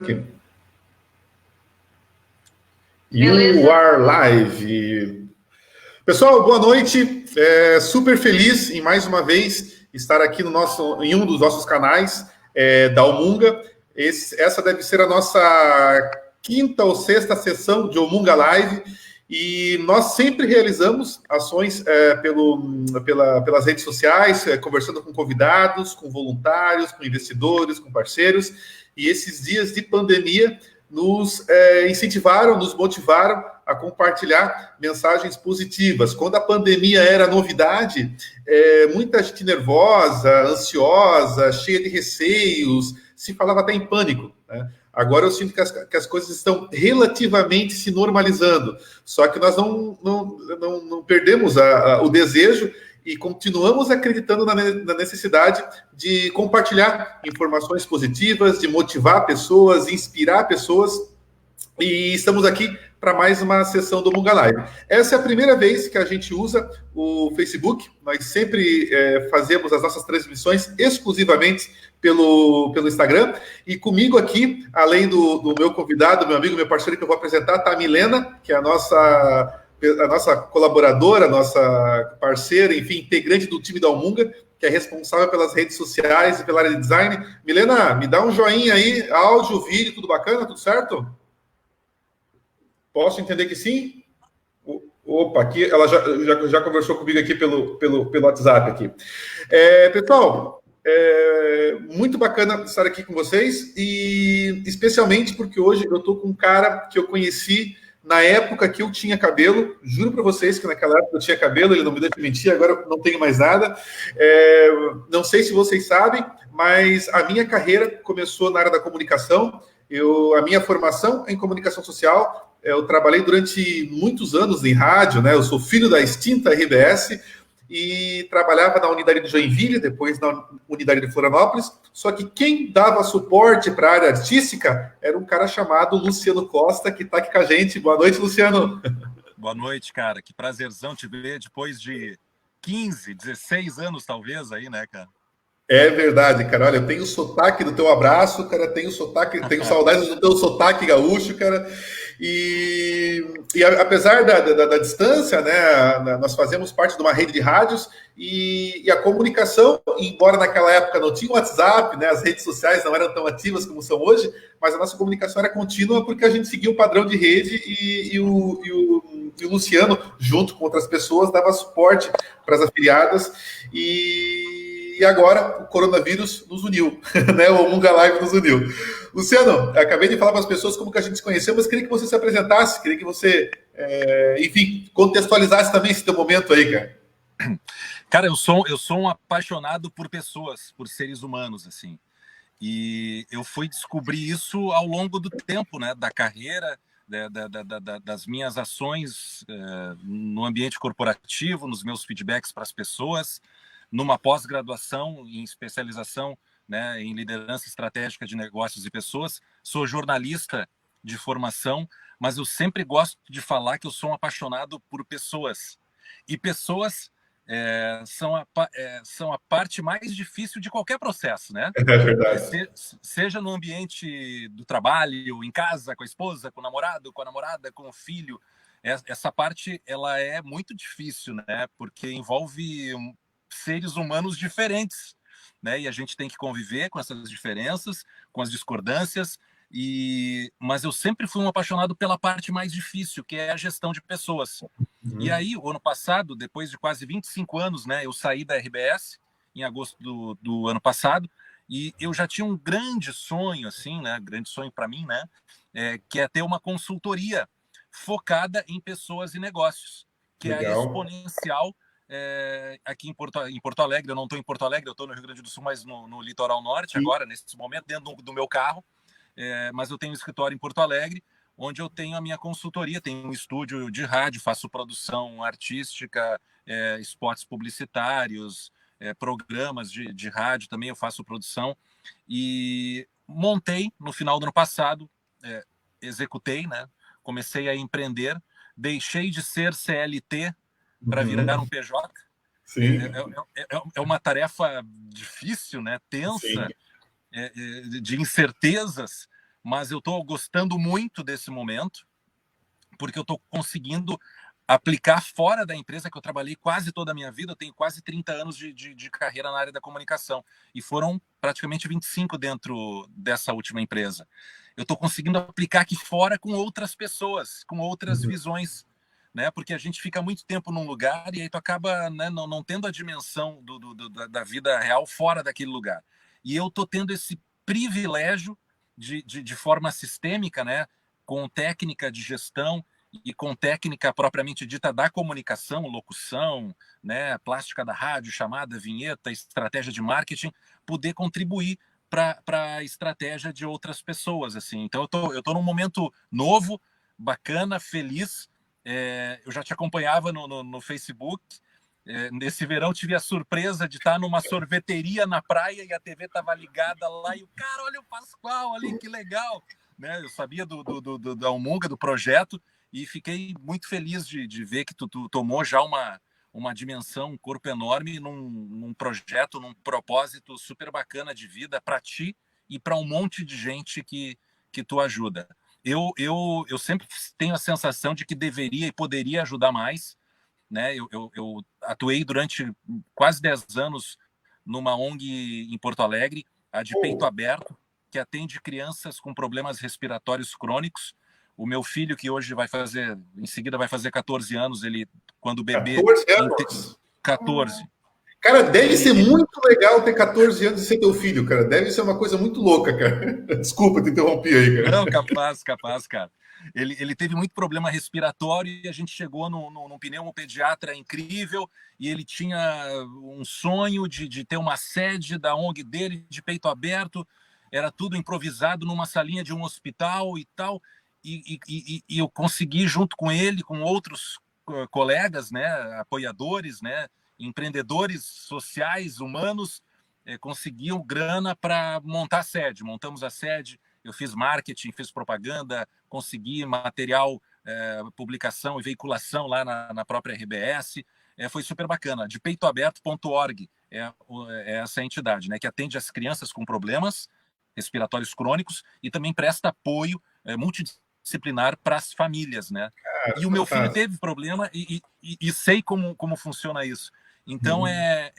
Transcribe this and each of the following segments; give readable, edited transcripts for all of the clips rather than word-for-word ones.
Aqui. You are live. Pessoal, boa noite. Super feliz em mais uma vez estar aqui em um dos nossos canais da Omunga. Essa deve ser a nossa quinta ou sexta sessão de Omunga Live. E nós sempre realizamos ações pelas redes sociais, conversando com convidados, com voluntários, com investidores, com parceiros. E esses dias de pandemia nos incentivaram, nos motivaram a compartilhar mensagens positivas. Quando a pandemia era novidade, muita gente nervosa, ansiosa, cheia de receios, se falava até em pânico, né? Agora eu sinto que as coisas estão relativamente se normalizando, só que nós não perdemos o desejo e continuamos acreditando na necessidade de compartilhar informações positivas, de motivar pessoas, inspirar pessoas. E estamos aqui para mais uma sessão do Omunga Live. Essa é a primeira vez que a gente usa o Facebook. Nós sempre fazemos as nossas transmissões exclusivamente pelo Instagram. E comigo aqui, além do meu convidado, meu amigo, meu parceiro que eu vou apresentar, está a Milena, que é a nossa colaboradora, a nossa parceira, enfim, integrante do time da Omunga, que é responsável pelas redes sociais e pela área de design. Milena, me dá um joinha aí, áudio, vídeo, tudo bacana, tudo certo? Posso entender que sim? Opa, aqui ela já conversou comigo aqui pelo WhatsApp aqui. Pessoal, muito bacana estar aqui com vocês, e especialmente porque hoje eu estou com um cara que eu conheci na época que eu tinha cabelo. Juro para vocês que naquela época eu tinha cabelo, ele não me deixa mentir, agora eu não tenho mais nada. Não sei se vocês sabem, mas a minha carreira começou na área da comunicação. A minha formação é em comunicação social. Eu trabalhei durante muitos anos em rádio, né? Eu sou filho da extinta RBS e trabalhava na unidade de Joinville, depois na unidade de Florianópolis. Só que quem dava suporte para a área artística era um cara chamado Luciano Costa, que está aqui com a gente. Boa noite, Luciano. Boa noite, cara. Que prazerzão te ver depois de 15, 16 anos, talvez, aí, né, cara? É verdade, cara. Olha, eu tenho o sotaque do teu abraço, cara. Tenho saudades do teu sotaque gaúcho, cara. E apesar da distância, né, nós fazemos parte de uma rede de rádios e a comunicação, embora naquela época não tinha o WhatsApp, né, as redes sociais não eram tão ativas como são hoje, mas a nossa comunicação era contínua porque a gente seguia o padrão de rede e o Luciano, junto com outras pessoas, dava suporte para as afiliadas. E agora o coronavírus nos uniu, né? O Omunga Live nos uniu. Luciano, acabei de falar para as pessoas como que a gente se conheceu, mas queria que você se apresentasse, queria que você, enfim, contextualizasse também esse teu momento aí, cara. Cara, eu sou um apaixonado por pessoas, por seres humanos, assim. E eu fui descobrir isso ao longo do tempo, né? Da carreira, das minhas ações no ambiente corporativo, nos meus feedbacks para as pessoas, numa pós-graduação em especialização, né, em liderança estratégica de negócios e pessoas. Sou jornalista de formação, mas eu sempre gosto de falar que eu sou um apaixonado por pessoas. E pessoas são a parte mais difícil de qualquer processo, né? É verdade. Seja no ambiente do trabalho, em casa, com a esposa, com o namorado, com a namorada, com o filho. Essa parte ela é muito difícil, né? Porque envolve seres humanos diferentes, né? E a gente tem que conviver com essas diferenças, com as discordâncias. Mas eu sempre fui um apaixonado pela parte mais difícil, que é a gestão de pessoas. E aí, o ano passado, depois de quase 25 anos, né, eu saí da RBS em agosto do ano passado, e eu já tinha um grande sonho, assim, né, grande sonho para mim, né, que é ter uma consultoria focada em pessoas e negócios, que Legal. é a Exponencial, aqui em Porto Alegre. Eu não estou em Porto Alegre, eu estou no Rio Grande do Sul, mas no litoral norte agora, nesse momento, dentro do meu carro, mas eu tenho um escritório em Porto Alegre, onde eu tenho a minha consultoria, tenho um estúdio de rádio, faço produção artística, spots publicitários, programas de rádio também eu faço produção. E montei no final do ano passado, executei, né? Comecei a empreender, deixei de ser CLT para virar um PJ. Sim. É uma tarefa difícil, né? Tensa, de incertezas, mas eu estou gostando muito desse momento, porque eu estou conseguindo aplicar fora da empresa que eu trabalhei quase toda a minha vida. Eu tenho quase 30 anos de carreira na área da comunicação, e foram praticamente 25 dentro dessa última empresa. Eu estou conseguindo aplicar aqui fora com outras pessoas, com outras visões, né? Porque a gente fica muito tempo num lugar e aí tu acaba, né, não tendo a dimensão da vida real fora daquele lugar. E eu estou tendo esse privilégio de forma sistêmica, né, com técnica de gestão e com técnica propriamente dita da comunicação, locução, né, plástica da rádio, chamada, vinheta, estratégia de marketing, poder contribuir para a estratégia de outras pessoas, assim. Então eu tô num momento novo, bacana, feliz. Eu já te acompanhava no Facebook. Nesse verão tive a surpresa de estar numa sorveteria na praia e a TV estava ligada lá e o cara, olha o Pascoal ali, que legal, né? Eu sabia da Almunga, do projeto, e fiquei muito feliz de ver que tu tomou já uma dimensão, um corpo enorme num projeto, num propósito super bacana de vida para ti e para um monte de gente que tu ajuda. Eu sempre tenho a sensação de que deveria e poderia ajudar mais, né? Eu atuei durante quase 10 anos numa ONG em Porto Alegre, a de Peito Aberto, que atende crianças com problemas respiratórios crônicos. O meu filho, que hoje em seguida vai fazer 14 anos, ele, quando bebê... 14 anos? 14. Cara, deve ser muito legal ter 14 anos e ser teu filho, cara. Deve ser uma coisa muito louca, cara. Desculpa te interromper aí, cara. Não, capaz, cara. Ele teve muito problema respiratório e a gente chegou num pneumopediatra incrível, e ele tinha um sonho de ter uma sede da ONG dele, de Peito Aberto. Era tudo improvisado numa salinha de um hospital e tal. E eu consegui, junto com ele, com outros colegas, né, apoiadores, né, empreendedores sociais, humanos, conseguiam grana para montar a sede. Montamos a sede, eu fiz marketing, fiz propaganda, consegui material, publicação e veiculação lá na própria RBS. Foi super bacana. De peitoaberto.org é essa entidade, né, que atende as crianças com problemas respiratórios crônicos e também presta apoio multidisciplinar para as famílias, né? E o meu filho teve problema e sei como funciona isso. Então é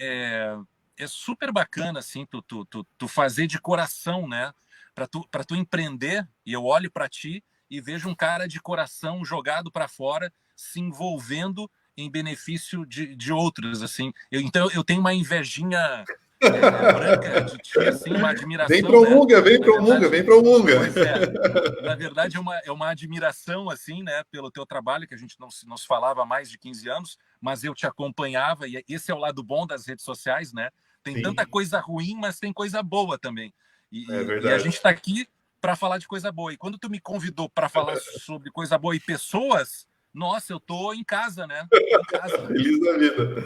super bacana, assim, tu fazer de coração, né? Para tu empreender, e eu olho para ti e vejo um cara de coração jogado para fora, se envolvendo em benefício de outros, assim. Então eu tenho uma invejinha branca de ti, assim, uma admiração. Vem pro Munga, né? Vem pro Munga, vem pro Munga. Pois na verdade é uma admiração, assim, né, pelo teu trabalho, que a gente não se falava há mais de 15 anos, mas eu te acompanhava, e esse é o lado bom das redes sociais, né? Tem Sim. tanta coisa ruim, mas tem coisa boa também. E a gente está aqui para falar de coisa boa. E quando tu me convidou para falar sobre coisa boa e pessoas, nossa, eu tô em casa, né? Em casa. Feliz da vida.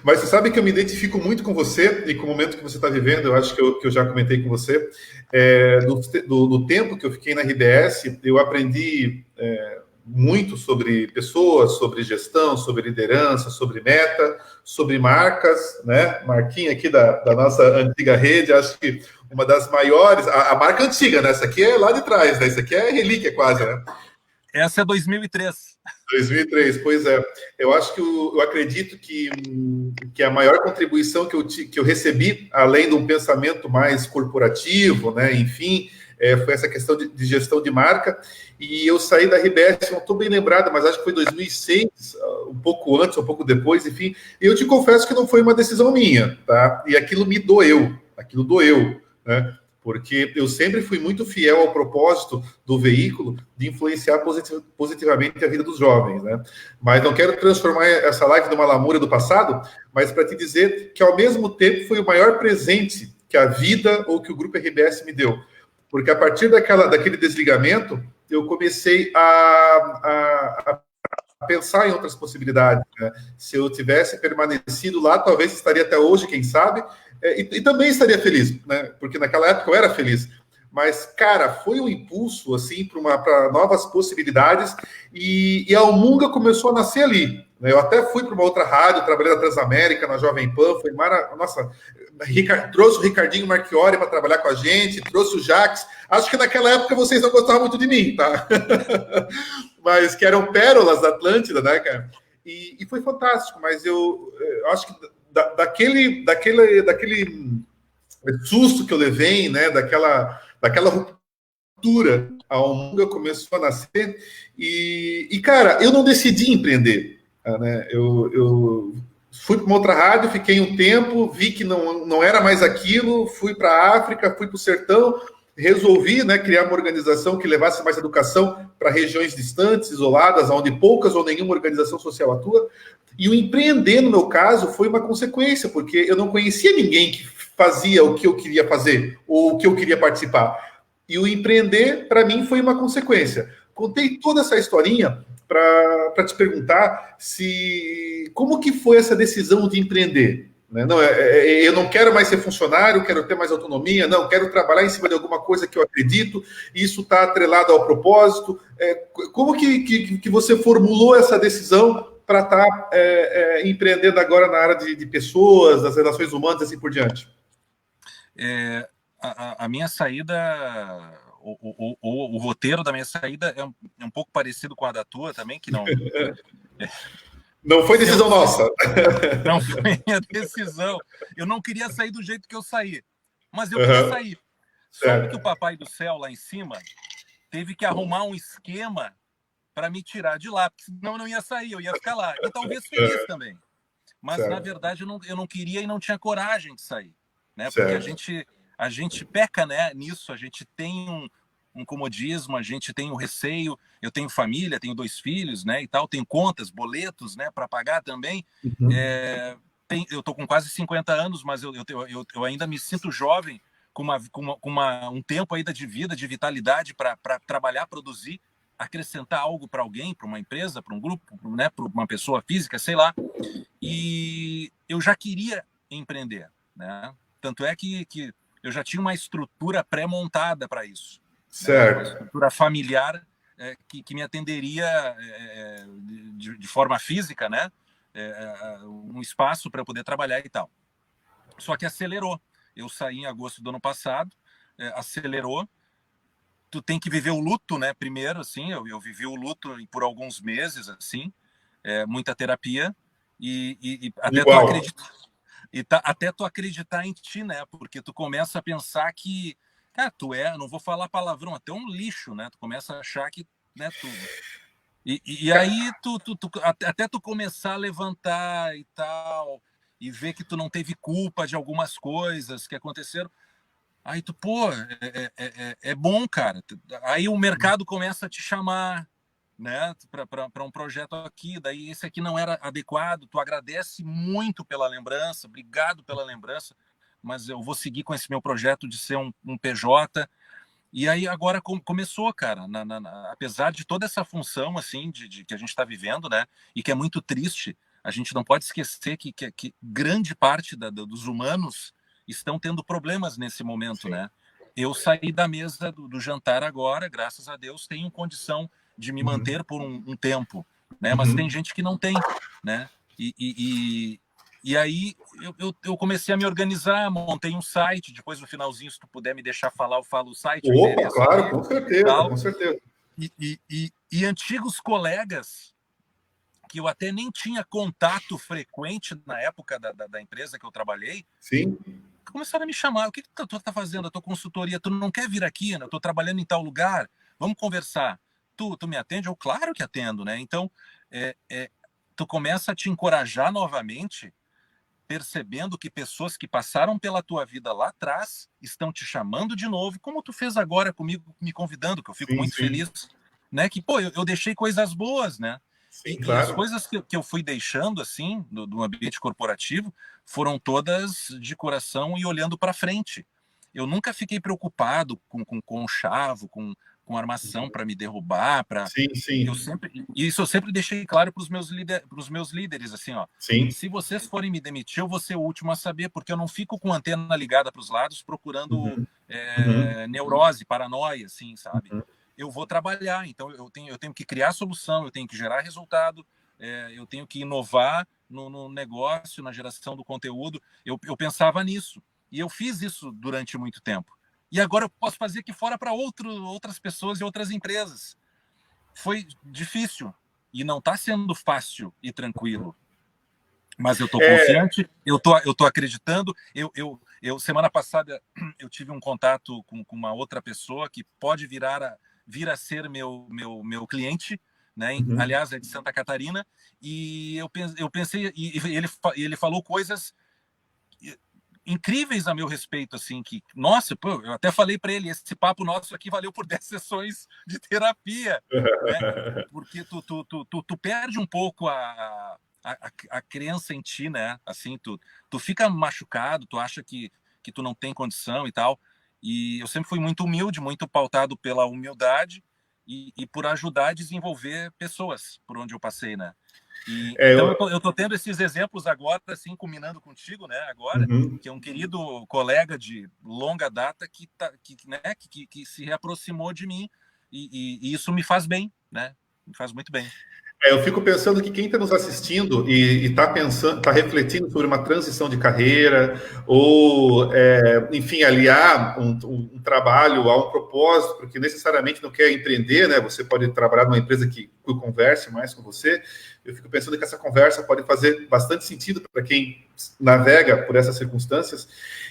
Mas você sabe que eu me identifico muito com você e com o momento que você está vivendo. Eu acho que eu já comentei com você. No tempo que eu fiquei na RBS, eu aprendi muito sobre pessoas, sobre gestão, sobre liderança, sobre meta, sobre marcas, né? Marquinha aqui da nossa antiga rede, acho que uma das maiores, a marca antiga, né? Essa aqui é lá de trás, né? Isso aqui é relíquia quase, né? Essa é 2003. 2003, pois é. Eu acho que eu acredito que a maior contribuição que eu recebi, além de um pensamento mais corporativo, né? Enfim, foi essa questão de gestão de marca. E eu saí da RBS, não estou bem lembrado, mas acho que foi 2006, um pouco antes, um pouco depois, enfim. E eu te confesso que não foi uma decisão minha, tá? E aquilo doeu, né? Porque eu sempre fui muito fiel ao propósito do veículo de influenciar positivamente a vida dos jovens, né? Mas não quero transformar essa live numa lamúria do passado, mas para te dizer que, ao mesmo tempo, foi o maior presente que a vida ou que o Grupo RBS me deu. Porque a partir daquele desligamento, eu comecei a pensar em outras possibilidades, né? Se eu tivesse permanecido lá, talvez estaria até hoje, quem sabe, e também estaria feliz, né? Porque naquela época eu era feliz. Mas, cara, foi um impulso, assim, para novas possibilidades, e a Almunga começou a nascer ali. né? Eu até fui para uma outra rádio, trabalhei na Transamérica, na Jovem Pan, foi nossa, trouxe o Ricardinho Marchiori para trabalhar com a gente, trouxe o Jax. Acho que naquela época vocês não gostavam muito de mim, tá? Mas que eram pérolas da Atlântida, né, cara? E foi fantástico, mas eu acho que daquele susto que eu levei, né, daquela ruptura, a Almunga começou a nascer, cara, eu não decidi empreender, né? Eu fui para uma outra rádio, fiquei um tempo, vi que não era mais aquilo, fui para a África, fui para o sertão, resolvi, né, criar uma organização que levasse mais educação para regiões distantes, isoladas, onde poucas ou nenhuma organização social atua. E o empreender, no meu caso, foi uma consequência, porque eu não conhecia ninguém que fazia o que eu queria fazer, ou o que eu queria participar. E o empreender, para mim, foi uma consequência. Contei toda essa historinha para te perguntar como que foi essa decisão de empreender. Né? Não, eu não quero mais ser funcionário, quero ter mais autonomia, não, quero trabalhar em cima de alguma coisa que eu acredito, e isso está atrelado ao propósito. Como que você formulou essa decisão para estar empreendendo agora na área de pessoas, das relações humanas e assim por diante? A minha saída, o roteiro da minha saída é um pouco parecido com a da tua também, que não... Não foi decisão nossa. Não foi minha decisão. Eu não queria sair do jeito que eu saí, mas eu queria sair. Só que o papai do céu lá em cima teve que arrumar um esquema para me tirar de lá, porque senão eu não ia sair, eu ia ficar lá. E talvez feliz também. Mas, na verdade, eu não queria e não tinha coragem de sair. Né? Porque a gente peca, né, nisso, a gente tem um comodismo, a gente tem um receio. Eu tenho família, tenho 2 filhos, né, e tal, tenho contas, boletos, né, para pagar também. Uhum. Eu tô com quase 50 anos, mas eu ainda me sinto jovem, com um tempo ainda de vida, de vitalidade para trabalhar, produzir, acrescentar algo para alguém, para uma empresa, para um grupo, né, para uma pessoa física, sei lá. E eu já queria empreender, né? Tanto é que eu já tinha uma estrutura pré-montada para isso. Certo. Né? Uma estrutura familiar que me atenderia de forma física, né? Um espaço para eu poder trabalhar e tal. Só que acelerou. Eu saí em agosto do ano passado, acelerou. Tu tem que viver o luto, né? Primeiro, assim, eu vivi o luto por alguns meses, assim, muita terapia e até tu acreditar. Até tu acreditar em ti, né? Porque tu começa a pensar que, cara, não vou falar palavrão, até um lixo, né? Tu começa a achar que, né, tudo. E aí até tu começar a levantar e tal, e ver que tu não teve culpa de algumas coisas que aconteceram. Aí tu, pô, é bom, cara. Aí o mercado começa a te chamar, né, para um projeto aqui, daí esse aqui não era adequado, tu agradece muito pela lembrança, obrigado pela lembrança, mas eu vou seguir com esse meu projeto de ser um PJ. E aí agora começou, cara, apesar de toda essa função assim de que a gente está vivendo, né, e que é muito triste, a gente não pode esquecer que grande parte dos humanos estão tendo problemas nesse momento. Sim. Né? Eu saí da mesa do jantar agora, graças a Deus, tenho condição de me manter por um tempo, né? Mas tem gente que não tem, né? E aí eu comecei a me organizar, montei um site, depois no finalzinho, se tu puder me deixar falar, eu falo o site. Opa, claro, com certeza, com certeza. E antigos colegas que eu até nem tinha contato frequente na época da empresa que eu trabalhei, sim, começaram a me chamar. O que tu tá fazendo? A tua consultoria, tu não quer vir aqui, né? Eu tô trabalhando em tal lugar, vamos conversar. Tu me atende? Eu, claro que atendo, né? Então, tu começa a te encorajar novamente, percebendo que pessoas que passaram pela tua vida lá atrás estão te chamando de novo, como tu fez agora comigo, me convidando, que eu fico muito feliz, né? Que, pô, eu deixei coisas boas, né? Sim, claro. E as coisas que eu fui deixando, assim, do ambiente corporativo, foram todas de coração e olhando para frente. Eu nunca fiquei preocupado com conchavo, com armação para me derrubar. Sim. Isso eu sempre deixei claro para os meus líderes, assim, ó. Sim. Se vocês forem me demitir, eu vou ser o último a saber, porque eu não fico com a antena ligada para os lados procurando neurose, paranoia, assim, sabe? Eu vou trabalhar, então eu tenho que criar solução, eu tenho que gerar resultado, eu tenho que inovar no negócio, na geração do conteúdo. Eu pensava nisso. E eu fiz isso durante muito tempo. E agora eu posso fazer aqui fora para outras pessoas e outras empresas. Foi difícil. E não está sendo fácil e tranquilo. Mas eu estou confiante, eu tô acreditando. Semana passada, eu tive um contato com uma outra pessoa que pode vir a ser meu cliente, né? Uhum. Aliás, é de Santa Catarina. E eu pensei, e ele falou coisas incríveis a meu respeito, assim, que, nossa, pô, eu até falei para ele, esse papo nosso aqui valeu por 10 sessões de terapia, né? Porque tu perde um pouco a crença em ti, né? Assim, tu fica machucado, tu acha que tu não tem condição e tal. E eu sempre fui muito humilde, muito pautado pela humildade e por ajudar a desenvolver pessoas por onde eu passei, né? Então eu tô tendo esses exemplos agora, assim, combinando contigo, né? Agora, Uhum. que é um querido colega de longa data que se reaproximou de mim e isso me faz bem, né? Me faz muito bem. Eu fico pensando que quem está nos assistindo e está pensando, está refletindo sobre uma transição de carreira, ou, enfim, aliar um trabalho a um propósito, porque necessariamente não quer empreender, né? Você pode trabalhar numa empresa que converse mais com você. Eu fico pensando que essa conversa pode fazer bastante sentido para quem navega por essas circunstâncias.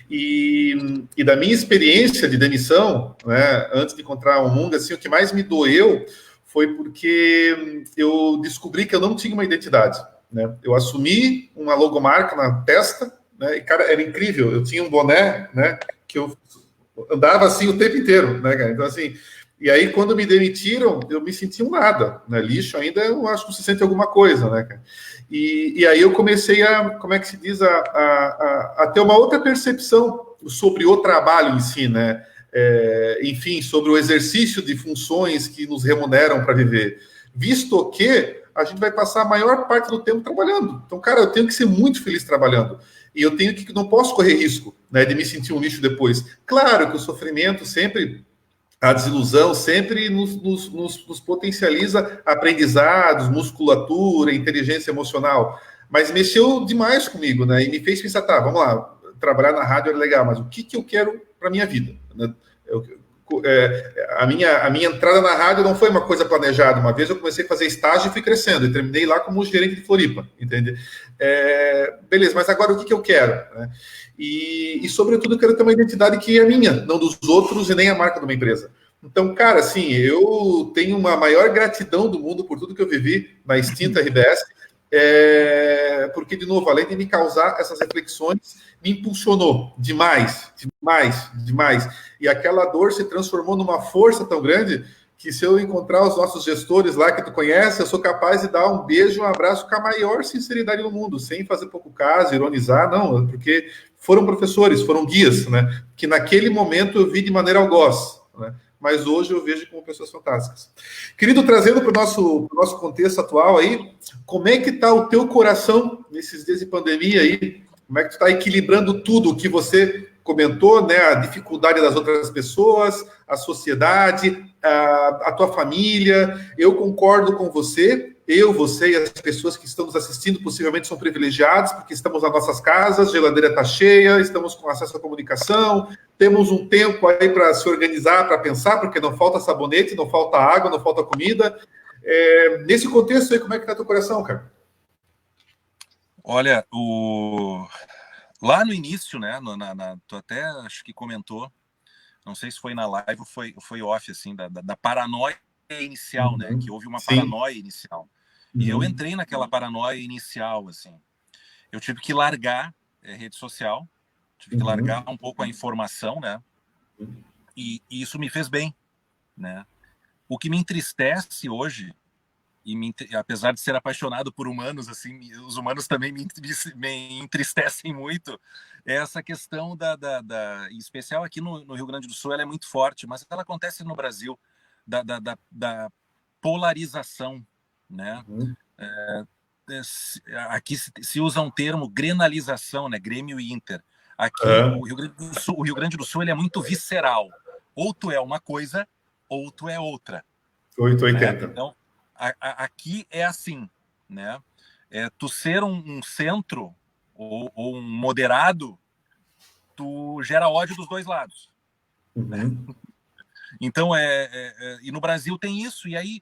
E da minha experiência de demissão, né, antes de encontrar o mundo, assim, o que mais me doeu foi porque eu descobri que eu não tinha uma identidade, né? Eu assumi uma logomarca na testa, né? E, cara, era incrível. Eu tinha um boné, né? Que eu andava assim o tempo inteiro, né, cara? Então, assim, e aí quando me demitiram, eu me senti um nada, né? Lixo ainda, eu acho que se sente alguma coisa, né, cara? E aí eu comecei como é que se diz, a ter uma outra percepção sobre o trabalho em si, né? Enfim, sobre o exercício de funções que nos remuneram para viver, visto que a gente vai passar a maior parte do tempo trabalhando. Então, cara, eu tenho que ser muito feliz trabalhando. E eu não posso correr risco, né, de me sentir um lixo depois. Claro que o sofrimento sempre, a desilusão sempre nos potencializa aprendizados, musculatura, inteligência emocional. Mas mexeu demais comigo, né? E me fez pensar, tá, vamos lá, trabalhar na rádio é legal, mas o que eu quero para minha vida, né? A minha entrada na rádio não foi uma coisa planejada. Uma vez eu comecei a fazer estágio e fui crescendo, e terminei lá como gerente de Floripa, entende? Beleza, mas agora o que eu quero, né? E sobretudo, eu quero ter uma identidade que é minha, não dos outros e nem a marca de uma empresa. Então, cara, assim, eu tenho uma maior gratidão do mundo por tudo que eu vivi na extinta RBS, porque, de novo, além de me causar essas reflexões, me impulsionou demais, demais, demais. E aquela dor se transformou numa força tão grande que, se eu encontrar os nossos gestores lá que tu conhece, eu sou capaz de dar um beijo, um abraço com a maior sinceridade do mundo, sem fazer pouco caso, ironizar, não, porque foram professores, foram guias, né? Que naquele momento eu vi de maneira algoz, né? Mas hoje eu vejo como pessoas fantásticas. Querido, trazendo para o nosso contexto atual aí, como é que está o teu coração nesses dias de pandemia aí? Como é que tu está equilibrando tudo o que você comentou, né? A dificuldade das outras pessoas, a sociedade, a tua família. Eu concordo com você. Você e as pessoas que estão nos assistindo possivelmente são privilegiados, porque estamos nas nossas casas, geladeira está cheia, estamos com acesso à comunicação, temos um tempo aí para se organizar, para pensar, porque não falta sabonete, não falta água, não falta comida. Nesse contexto aí, como é que está teu coração, cara? Olha, lá no início, né, tu até acho que comentou, não sei se foi na live ou foi off, assim, da paranoia inicial, né, que houve uma paranoia inicial. E eu entrei naquela paranoia inicial, assim. Eu tive que largar rede social, tive que largar um pouco a informação, né, e isso me fez bem, né. O que me entristece hoje, apesar de ser apaixonado por humanos, assim, os humanos também me entristecem muito, é essa questão em especial aqui no Rio Grande do Sul, ela é muito forte, mas ela acontece no Brasil, da polarização, né? Aqui se usa um termo grenalização, né? Grêmio e Inter. Aqui o Rio Grande do Sul ele é muito visceral. Ou tu é uma coisa, ou tu é outra. 880. Né? Então, aqui é assim. né? Tu ser um centro ou um moderado, tu gera ódio dos dois lados. Uhum. Então, e no Brasil tem isso, e aí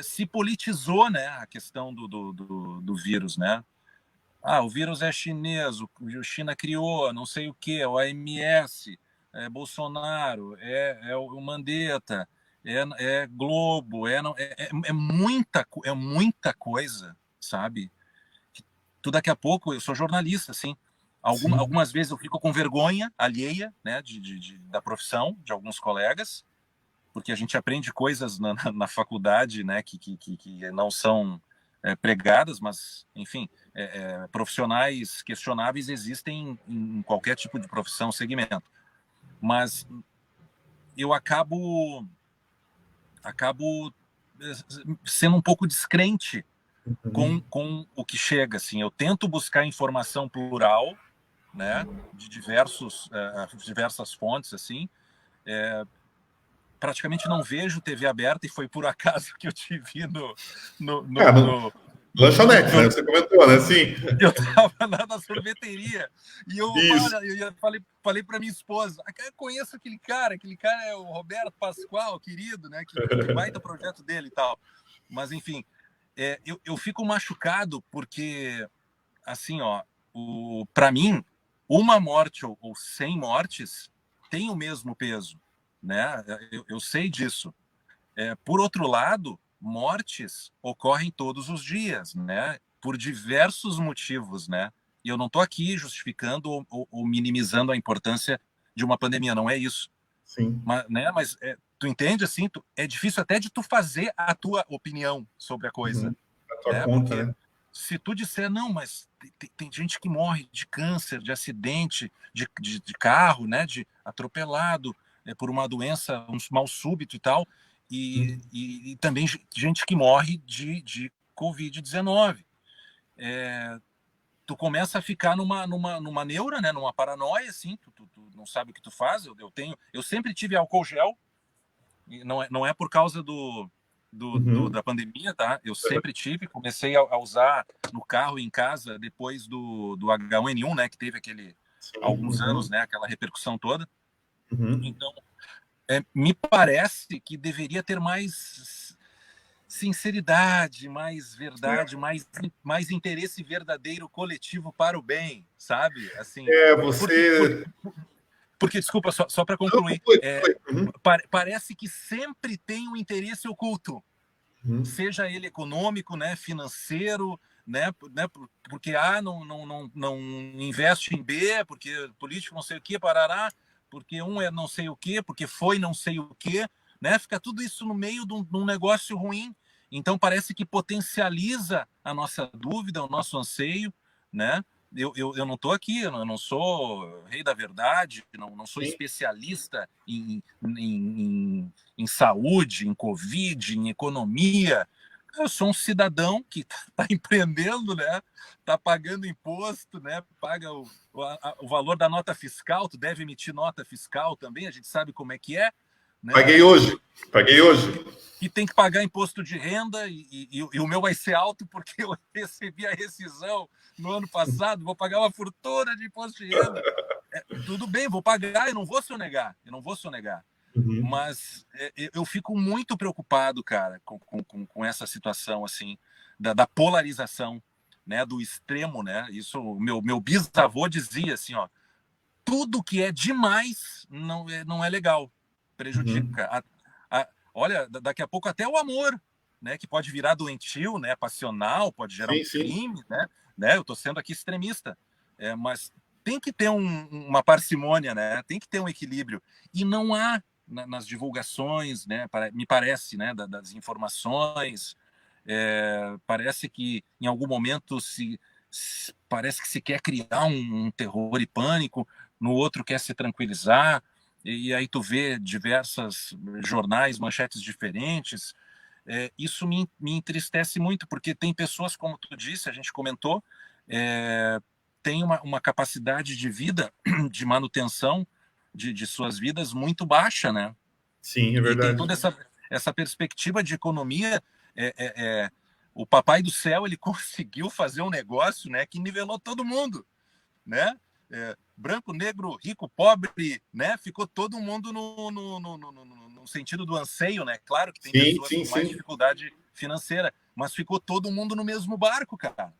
se politizou, né, a questão do vírus, né? Ah, o vírus é chinês, o China criou, não sei o quê, o OMS, Bolsonaro, o Mandetta, é Globo, é muita coisa, sabe? Tu daqui a pouco, eu sou jornalista, assim, Sim. algumas vezes eu fico com vergonha alheia, né, da profissão de alguns colegas, porque a gente aprende coisas na faculdade, né, que não são pregadas, mas, enfim, profissionais questionáveis existem em qualquer tipo de profissão, segmento. Mas eu acabo sendo um pouco descrente Uhum. com o que chega, assim. Eu tento buscar informação plural, né, de diversas fontes, assim. Praticamente não vejo TV aberta e foi por acaso que eu te vi no, Ah, no, no, lanchonete, né? no Você comentou, né? Sim. eu estava na sorveteria e Isso. eu falei para minha esposa, eu conheço aquele cara é o Roberto Pascoal, querido, né? Que baita projeto dele e tal. Mas enfim, eu fico machucado porque, assim, ó, para mim, uma morte ou 100 mortes tem o mesmo peso, né? Eu sei disso. Por outro lado, mortes ocorrem todos os dias, né? Por diversos motivos, né? E eu não estou aqui justificando ou minimizando a importância de uma pandemia, não é isso. Sim. Mas, né? Mas tu entende assim? É difícil até de tu fazer a tua opinião sobre a coisa, Uhum. A tua né? conta, Porque né? se tu disser não, mas tem gente que morre de câncer, de acidente, de carro, né? De atropelado por uma doença, um mal súbito e tal, e também gente que morre de Covid-19. Tu começa a ficar numa neura, né? Numa paranoia, assim, tu não sabe o que tu faz. Eu sempre tive álcool gel, e não é por causa Uhum. da pandemia, tá? Eu sempre tive, comecei a usar no carro e em casa depois do H1N1, né? Que teve Sim. alguns anos, Uhum. né? Aquela repercussão toda. Uhum. Então, me parece que deveria ter mais sinceridade, mais verdade, mais interesse verdadeiro coletivo para o bem, sabe? Assim, porque, porque, Você. porque desculpa, só para Não, concluir, foi, foi. Uhum. parece que sempre tem um interesse oculto, Uhum. seja ele econômico, né, financeiro, né, porque não investe em B, porque político não sei o que, parará, porque um é não sei o que, porque foi não sei o que, né, fica tudo isso no meio de um negócio ruim. Então parece que potencializa a nossa dúvida, o nosso anseio, né? Eu não estou aqui, eu não sou rei da verdade, não sou Sim. especialista em saúde, em Covid, em economia. Eu sou um cidadão que está empreendendo, né? Está pagando imposto, né? Paga o valor da nota fiscal, tu deve emitir nota fiscal também, a gente sabe como é que é, né? Paguei hoje. Paguei hoje. E tem que pagar imposto de renda, e o meu vai ser alto porque eu recebi a rescisão no ano passado, vou pagar uma fortuna de imposto de renda. Tudo bem, vou pagar, eu não vou sonegar, Uhum. mas eu fico muito preocupado, cara, com essa situação, assim, da polarização, né, do extremo, né, isso, meu bisavô dizia, assim, ó, tudo que é demais não é legal, Uhum. prejudica. Olha, daqui a pouco até o amor, né, que pode virar doentio, né, passional, pode gerar um Sim, sim. crime, né, eu tô sendo aqui extremista, mas tem que ter uma parcimônia, né, tem que ter um equilíbrio, e não há nas divulgações, né, me parece, né, das informações, parece que em algum momento parece que se quer criar um terror e pânico, no outro quer se tranquilizar, e aí tu vê diversas jornais, manchetes diferentes. Isso me entristece muito, porque tem pessoas, como tu disse, a gente comentou, tem uma capacidade de vida, de manutenção de suas vidas muito baixa, né? Sim, é E tem verdade. toda essa perspectiva de economia. É, é, é, o Papai do Céu ele conseguiu fazer um negócio, né, que nivelou todo mundo, né? Branco, negro, rico, pobre, né? Ficou todo mundo no sentido do anseio, né? Claro que tem pessoas com mais dificuldade financeira, mas ficou todo mundo no mesmo barco, cara,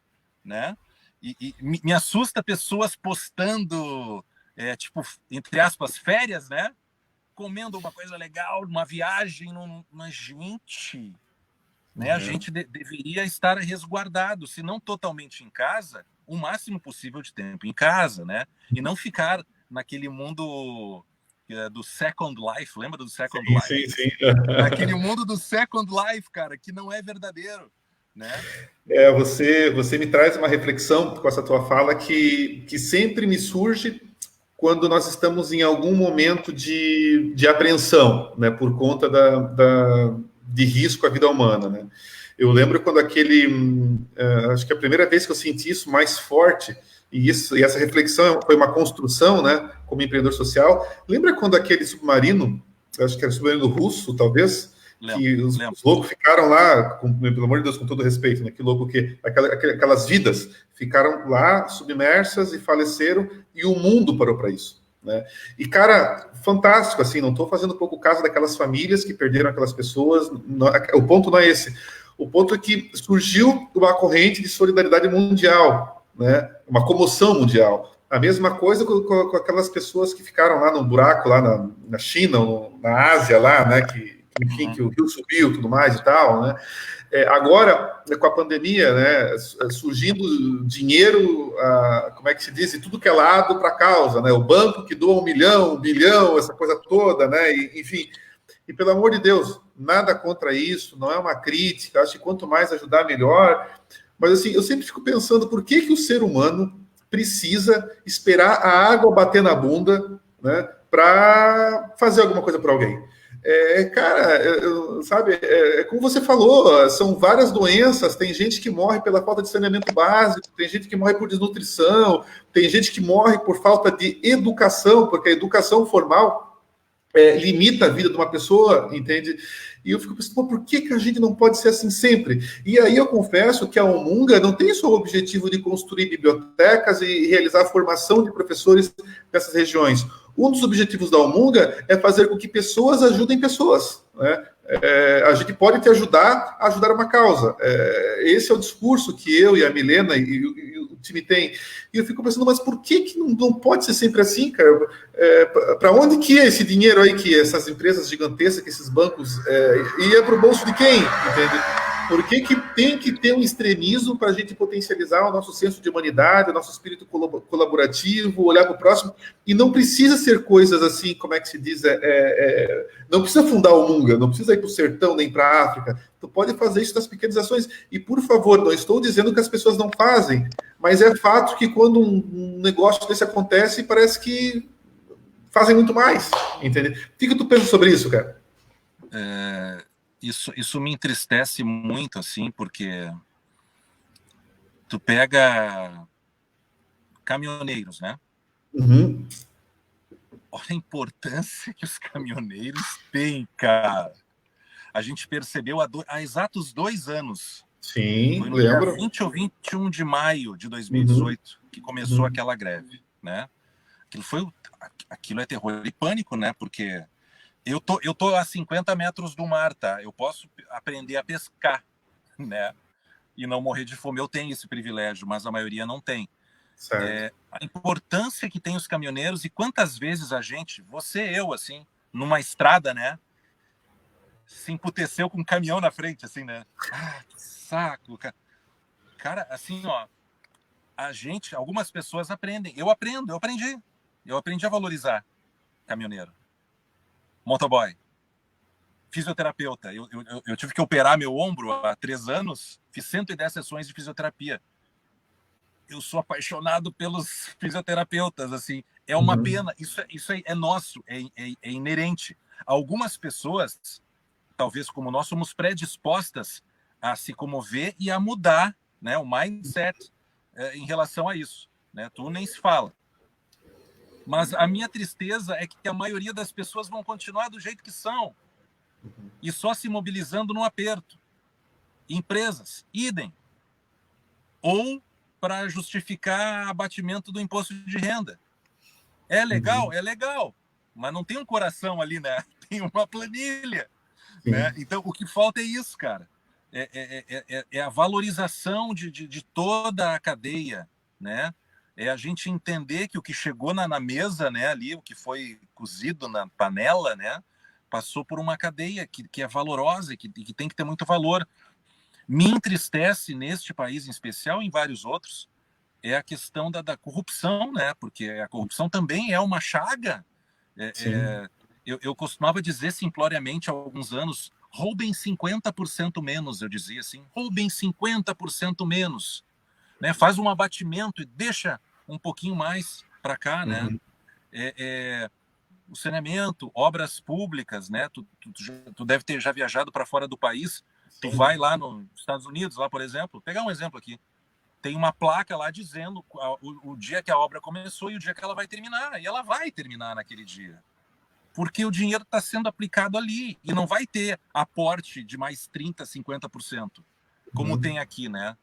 né? E me assusta pessoas postando, tipo, entre aspas, férias, né? Comendo uma coisa legal, uma viagem, mas, gente, né? A gente deveria estar resguardado, se não totalmente em casa, o máximo possível de tempo em casa, né? E não ficar naquele mundo do Second Life, lembra do Second Life? Sim. Naquele mundo do Second Life, cara, que não é verdadeiro, né? Você me traz uma reflexão com essa tua fala que sempre me surge quando nós estamos em algum momento de apreensão, né, por conta de risco à vida humana, né? Eu lembro quando acho que a primeira vez que eu senti isso mais forte, e essa reflexão foi uma construção, né, como empreendedor social. Lembra quando aquele submarino, acho que era o submarino russo, talvez, que os loucos ficaram lá, pelo amor de Deus, com todo respeito, né? Que louco que aquelas vidas ficaram lá submersas e faleceram, e o mundo parou para isso, né? E, cara, fantástico, assim, não estou fazendo pouco caso daquelas famílias que perderam aquelas pessoas, o ponto não é esse. O ponto é que surgiu uma corrente de solidariedade mundial, né? Uma comoção mundial. A mesma coisa com aquelas pessoas que ficaram lá no buraco, lá na China, na Ásia, lá, né? Enfim, que o rio subiu, tudo mais e tal, né? Agora, com a pandemia, né, surgindo dinheiro, como é que se diz, de tudo que é lado para a causa, né? O banco que doa 1 milhão, 1 bilhão, essa coisa toda, né? Enfim, e pelo amor de Deus, nada contra isso, não é uma crítica, acho que quanto mais ajudar, melhor. Mas assim, eu sempre fico pensando por que o ser humano precisa esperar a água bater na bunda, né, para fazer alguma coisa para alguém. Cara, sabe, como você falou, são várias doenças, tem gente que morre pela falta de saneamento básico, tem gente que morre por desnutrição, tem gente que morre por falta de educação, porque a educação formal limita a vida de uma pessoa, entende? E eu fico pensando, por que a gente não pode ser assim sempre? E aí eu confesso que a Umunga não tem só o objetivo de construir bibliotecas e realizar a formação de professores nessas regiões. Um dos objetivos da Umunga é fazer com que pessoas ajudem pessoas, né? A gente pode te ajudar a ajudar uma causa. Esse é o discurso que eu e a Milena e o time tem. E eu fico pensando, mas por que não pode ser sempre assim, cara? Para onde que é esse dinheiro aí que essas empresas gigantescas, que esses bancos, ia para o bolso de quem, entende? Por que tem que ter um extremismo para a gente potencializar o nosso senso de humanidade, o nosso espírito colaborativo, olhar para o próximo? E não precisa ser coisas assim, como é que se diz? Não precisa fundar o Munga, não precisa ir para o sertão nem para a África. Tu pode fazer isso nas pequenas ações. E, por favor, não estou dizendo que as pessoas não fazem, mas é fato que quando um negócio desse acontece, parece que fazem muito mais, entende? O que tu pensa sobre isso, cara? Isso me entristece muito, assim, porque tu pega caminhoneiros, né? Uhum. Olha a importância que os caminhoneiros têm, cara. A gente percebeu há exatos 2 anos. Sim, foi no lembro. dia 20 ou 21 de maio de 2018 que começou aquela greve, né? Aquilo é terror e pânico, né? Porque eu tô a 50 metros do mar, tá? Eu posso aprender a pescar, né? E não morrer de fome. Eu tenho esse privilégio, mas a maioria não tem. A importância que tem os caminhoneiros e quantas vezes a gente, eu, assim, numa estrada, né? Se emputeceu com um caminhão na frente, assim, né? Que saco, cara. Cara, assim, ó, algumas pessoas aprendem. Eu aprendi a valorizar caminhoneiro, motoboy, fisioterapeuta. Eu tive que operar meu ombro há 3 anos, fiz 110 sessões de fisioterapia. Eu sou apaixonado pelos fisioterapeutas, assim. É uma pena, isso é nosso, é inerente. Algumas pessoas, talvez como nós, somos predispostas a se comover e a mudar, né, o mindset em relação a isso, né? Tu nem se fala. Mas a minha tristeza é que a maioria das pessoas vão continuar do jeito que são e só se mobilizando no aperto. Empresas, idem. Ou para justificar abatimento do imposto de renda. É legal? É legal. Mas não tem um coração ali, né? Tem uma planilha. Né? Então, o que falta é isso, cara. É a valorização de toda a cadeia, né? É a gente entender que o que chegou na mesa, né, ali, o que foi cozido na panela, né, passou por uma cadeia que é valorosa e que tem que ter muito valor. Me entristece neste país em especial, em vários outros, é a questão da corrupção, né? Porque a corrupção também é uma chaga. Eu costumava dizer simploriamente há alguns anos, roubem 50% menos, eu dizia assim, roubem 50% menos. Né? Faz um abatimento e deixa um pouquinho mais para cá, né? O saneamento, obras públicas, né? Tu deve ter já viajado para fora do país. Tu vai lá nos Estados Unidos, lá por exemplo, pegar um exemplo aqui, tem uma placa lá dizendo o dia que a obra começou e o dia que ela vai terminar, e ela vai terminar naquele dia, porque o dinheiro está sendo aplicado ali e não vai ter aporte de mais 30%, 50%, como tem aqui, né?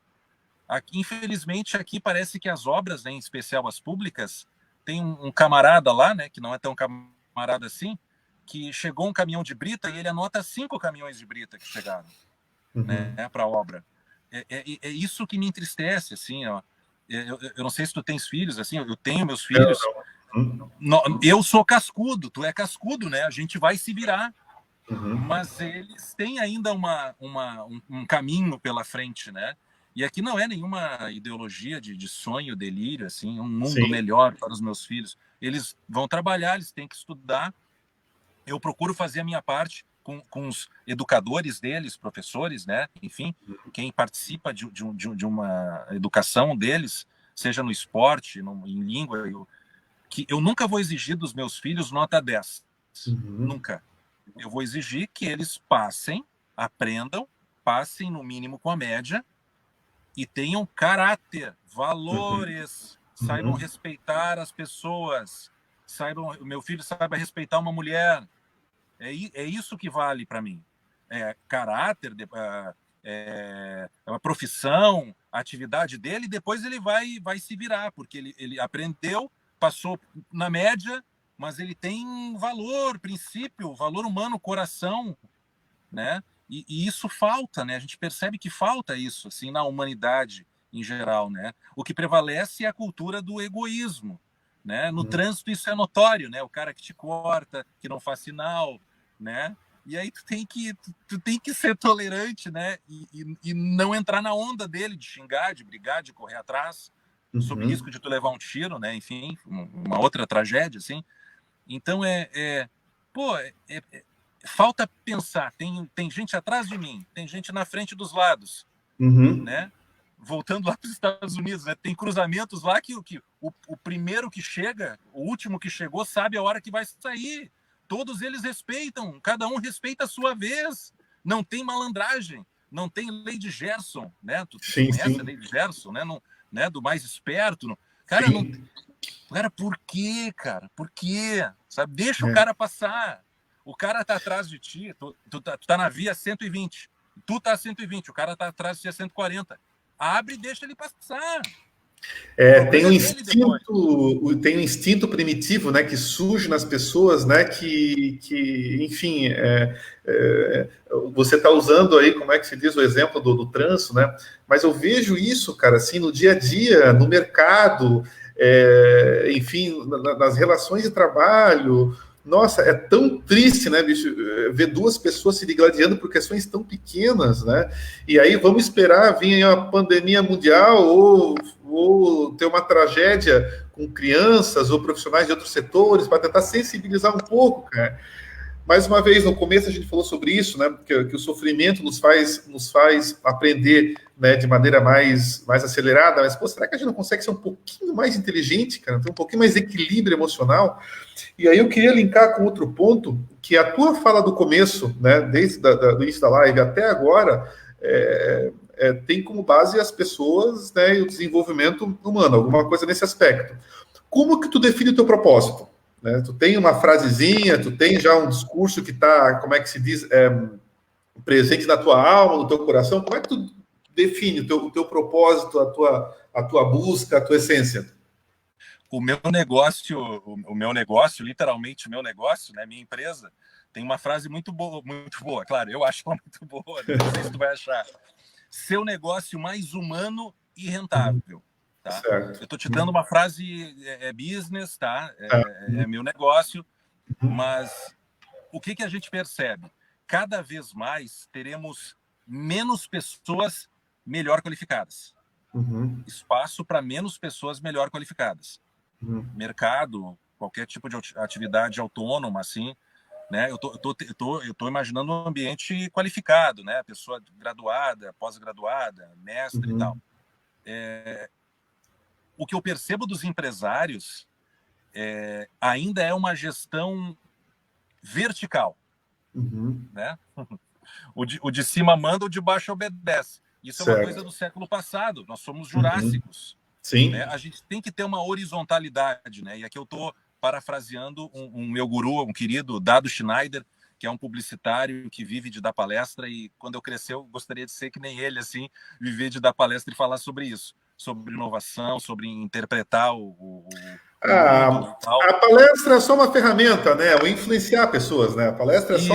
Aqui, infelizmente, aqui parece que as obras, né, em especial as públicas, tem um camarada lá, né, que não é tão camarada assim, que chegou um caminhão de brita e ele anota 5 caminhões de brita que chegaram, né, para a obra. É isso que me entristece, assim, ó. Eu não sei se tu tens filhos, assim, eu tenho meus filhos. Eu sou cascudo, tu é cascudo, né? A gente vai se virar. Mas eles têm ainda um caminho pela frente, né? E aqui não é nenhuma ideologia de sonho, delírio, assim, um mundo melhor para os meus filhos. Eles vão trabalhar, eles têm que estudar. Eu procuro fazer a minha parte com os educadores deles, professores, né? Enfim, quem participa de uma educação deles, seja no esporte, em língua, que eu nunca vou exigir dos meus filhos nota 10. Nunca. Eu vou exigir que eles passem, aprendam, passem no mínimo com a média e tenham caráter, valores, saibam respeitar as pessoas, meu filho saiba respeitar uma mulher. É isso que vale para mim. Caráter, a profissão, a atividade dele, e depois ele vai se virar, porque ele aprendeu, passou na média, mas ele tem valor, princípio, valor humano, coração, né? E isso falta, né? A gente percebe que falta isso, assim, na humanidade em geral, né? O que prevalece é a cultura do egoísmo, né? No trânsito isso é notório, né? O cara que te corta, que não faz sinal, né? E aí tu tem que ser tolerante, né? E não entrar na onda dele de xingar, de brigar, de correr atrás, sob risco de tu levar um tiro, né? Enfim, uma outra tragédia, assim. Então, falta pensar. Tem gente atrás de mim, tem gente na frente dos lados, né? Voltando lá para os Estados Unidos, né? Tem cruzamentos lá que o primeiro que chega, o último que chegou, sabe a hora que vai sair. Todos eles respeitam, cada um respeita a sua vez. Não tem malandragem, não tem lei de Gerson, né? Tu conhece a lei de Gerson, né? Não, né? Do mais esperto. Não. Cara, Cara, por quê, cara? Por quê? Sabe? Deixa o cara passar. O cara tá atrás de ti, tu tá na via 120. Tu tá a 120, o cara tá atrás de ti a 140. Abre e deixa ele passar. Tem um instinto primitivo, né, que surge nas pessoas, né, que enfim, você está usando aí, como é que se diz, o exemplo do trânsito, né, mas eu vejo isso, cara, assim, no dia a dia, no mercado, enfim, nas relações de trabalho. Nossa, é tão triste, né, bicho, ver duas pessoas se digladiando por questões tão pequenas, né? E aí vamos esperar vir a pandemia mundial ou ter uma tragédia com crianças ou profissionais de outros setores para tentar sensibilizar um pouco, cara. Mais uma vez, no começo a gente falou sobre isso, né? Que o sofrimento nos faz aprender, né, de maneira mais acelerada. Mas, pô, será que a gente não consegue ser um pouquinho mais inteligente, cara? Ter um pouquinho mais de equilíbrio emocional? E aí eu queria linkar com outro ponto, que a tua fala do começo, né, desde do início da live até agora, tem como base as pessoas, né, e o desenvolvimento humano, alguma coisa nesse aspecto. Como que tu define o teu propósito? Né? Tu tem uma frasezinha, tu tem já um discurso que está, como é que se diz, presente na tua alma, no teu coração? Como é que tu define o teu propósito, a tua busca, a tua essência? O meu negócio, literalmente o meu negócio, né, minha empresa, tem uma frase muito boa, claro, eu acho ela muito boa, né? Não sei se tu vai achar. Seu negócio mais humano e rentável, tá? Certo. Eu tô te dando uma frase, business, tá? Tá. É meu negócio, mas o que a gente percebe? Cada vez mais teremos menos pessoas melhor qualificadas. Uhum. Espaço para menos pessoas melhor qualificadas. Uhum. Mercado, qualquer tipo de atividade autônoma, assim, né? Eu tô imaginando um ambiente qualificado, né? Pessoa graduada, pós-graduada, mestre e tal. O que eu percebo dos empresários ainda é uma gestão vertical, né? O de cima manda, o de baixo obedece. Isso é uma coisa Certo. do século passado. Nós somos jurássicos. Sim. Né? A gente tem que ter uma horizontalidade, né? E aqui eu estou parafraseando um meu guru, um querido Dado Schneider, que é um publicitário que vive de dar palestra, e quando eu crescer eu gostaria de ser que nem ele, assim, viver de dar palestra e falar sobre isso, sobre inovação, sobre interpretar o mundo e tal. A palestra é só uma ferramenta, né? O influenciar pessoas, né? A palestra Isso.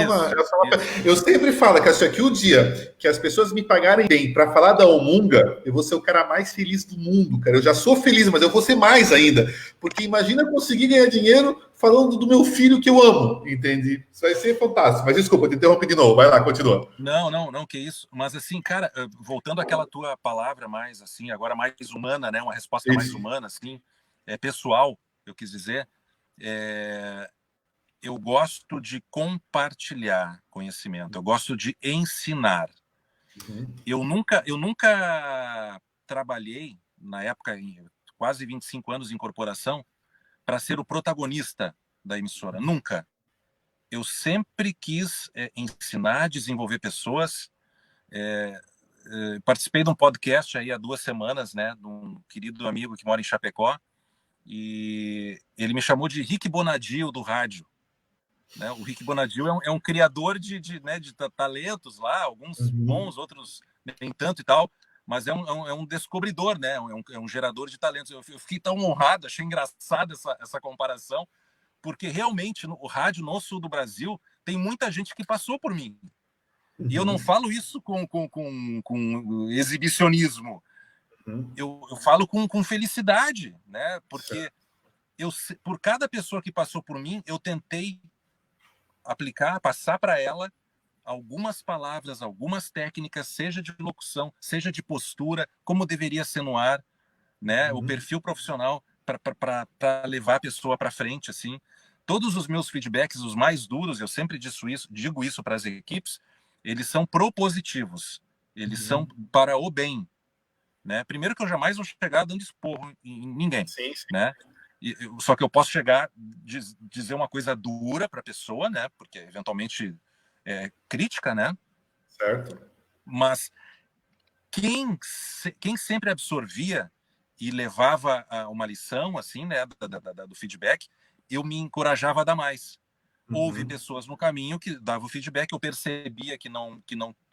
Eu sempre falo que, assim, que o dia que as pessoas me pagarem bem para falar da Omunga, eu vou ser o cara mais feliz do mundo, cara. Eu já sou feliz, mas eu vou ser mais ainda. Porque imagina conseguir ganhar dinheiro falando do meu filho que eu amo, entende? Isso vai ser fantástico. Mas desculpa, te interrompi de novo. Vai lá, continua. Não, que isso. Mas assim, cara, voltando àquela tua palavra mais assim, agora mais humana, né? Uma resposta mais Isso. humana, assim, pessoal, eu quis dizer. Eu gosto de compartilhar conhecimento, eu gosto de ensinar. Eu nunca trabalhei, na época, quase 25 anos em corporação, para ser o protagonista da emissora. Nunca. Eu sempre quis ensinar, desenvolver pessoas. Participei de um podcast aí há 2 semanas, né, de um querido amigo que mora em Chapecó, e ele me chamou de Rick Bonadio do rádio. Né? O Rick Bonadio é um criador de talentos lá, alguns bons, outros nem tanto e tal, mas é um descobridor, né? É um gerador de talentos. Eu fiquei tão honrado, achei engraçado essa comparação, porque realmente o rádio no sul do Brasil tem muita gente que passou por mim. E eu não falo isso com exibicionismo. Eu falo com felicidade, né? Porque por cada pessoa que passou por mim, eu tentei aplicar, passar para ela algumas palavras, algumas técnicas, seja de locução, seja de postura, como deveria ser no ar, né? O perfil profissional para levar a pessoa para frente, assim. Todos os meus feedbacks, os mais duros, eu sempre digo isso para as equipes, eles são propositivos, eles são para o bem, né? Primeiro que eu jamais vou chegar dando esporro em ninguém, Sim, sim. né? Só que eu posso chegar dizer uma coisa dura para a pessoa, né? Porque eventualmente crítica, né? Certo. Mas quem sempre absorvia e levava uma lição, assim, né? Do feedback, eu me encorajava a dar mais. Houve pessoas no caminho que davam feedback, eu percebia que não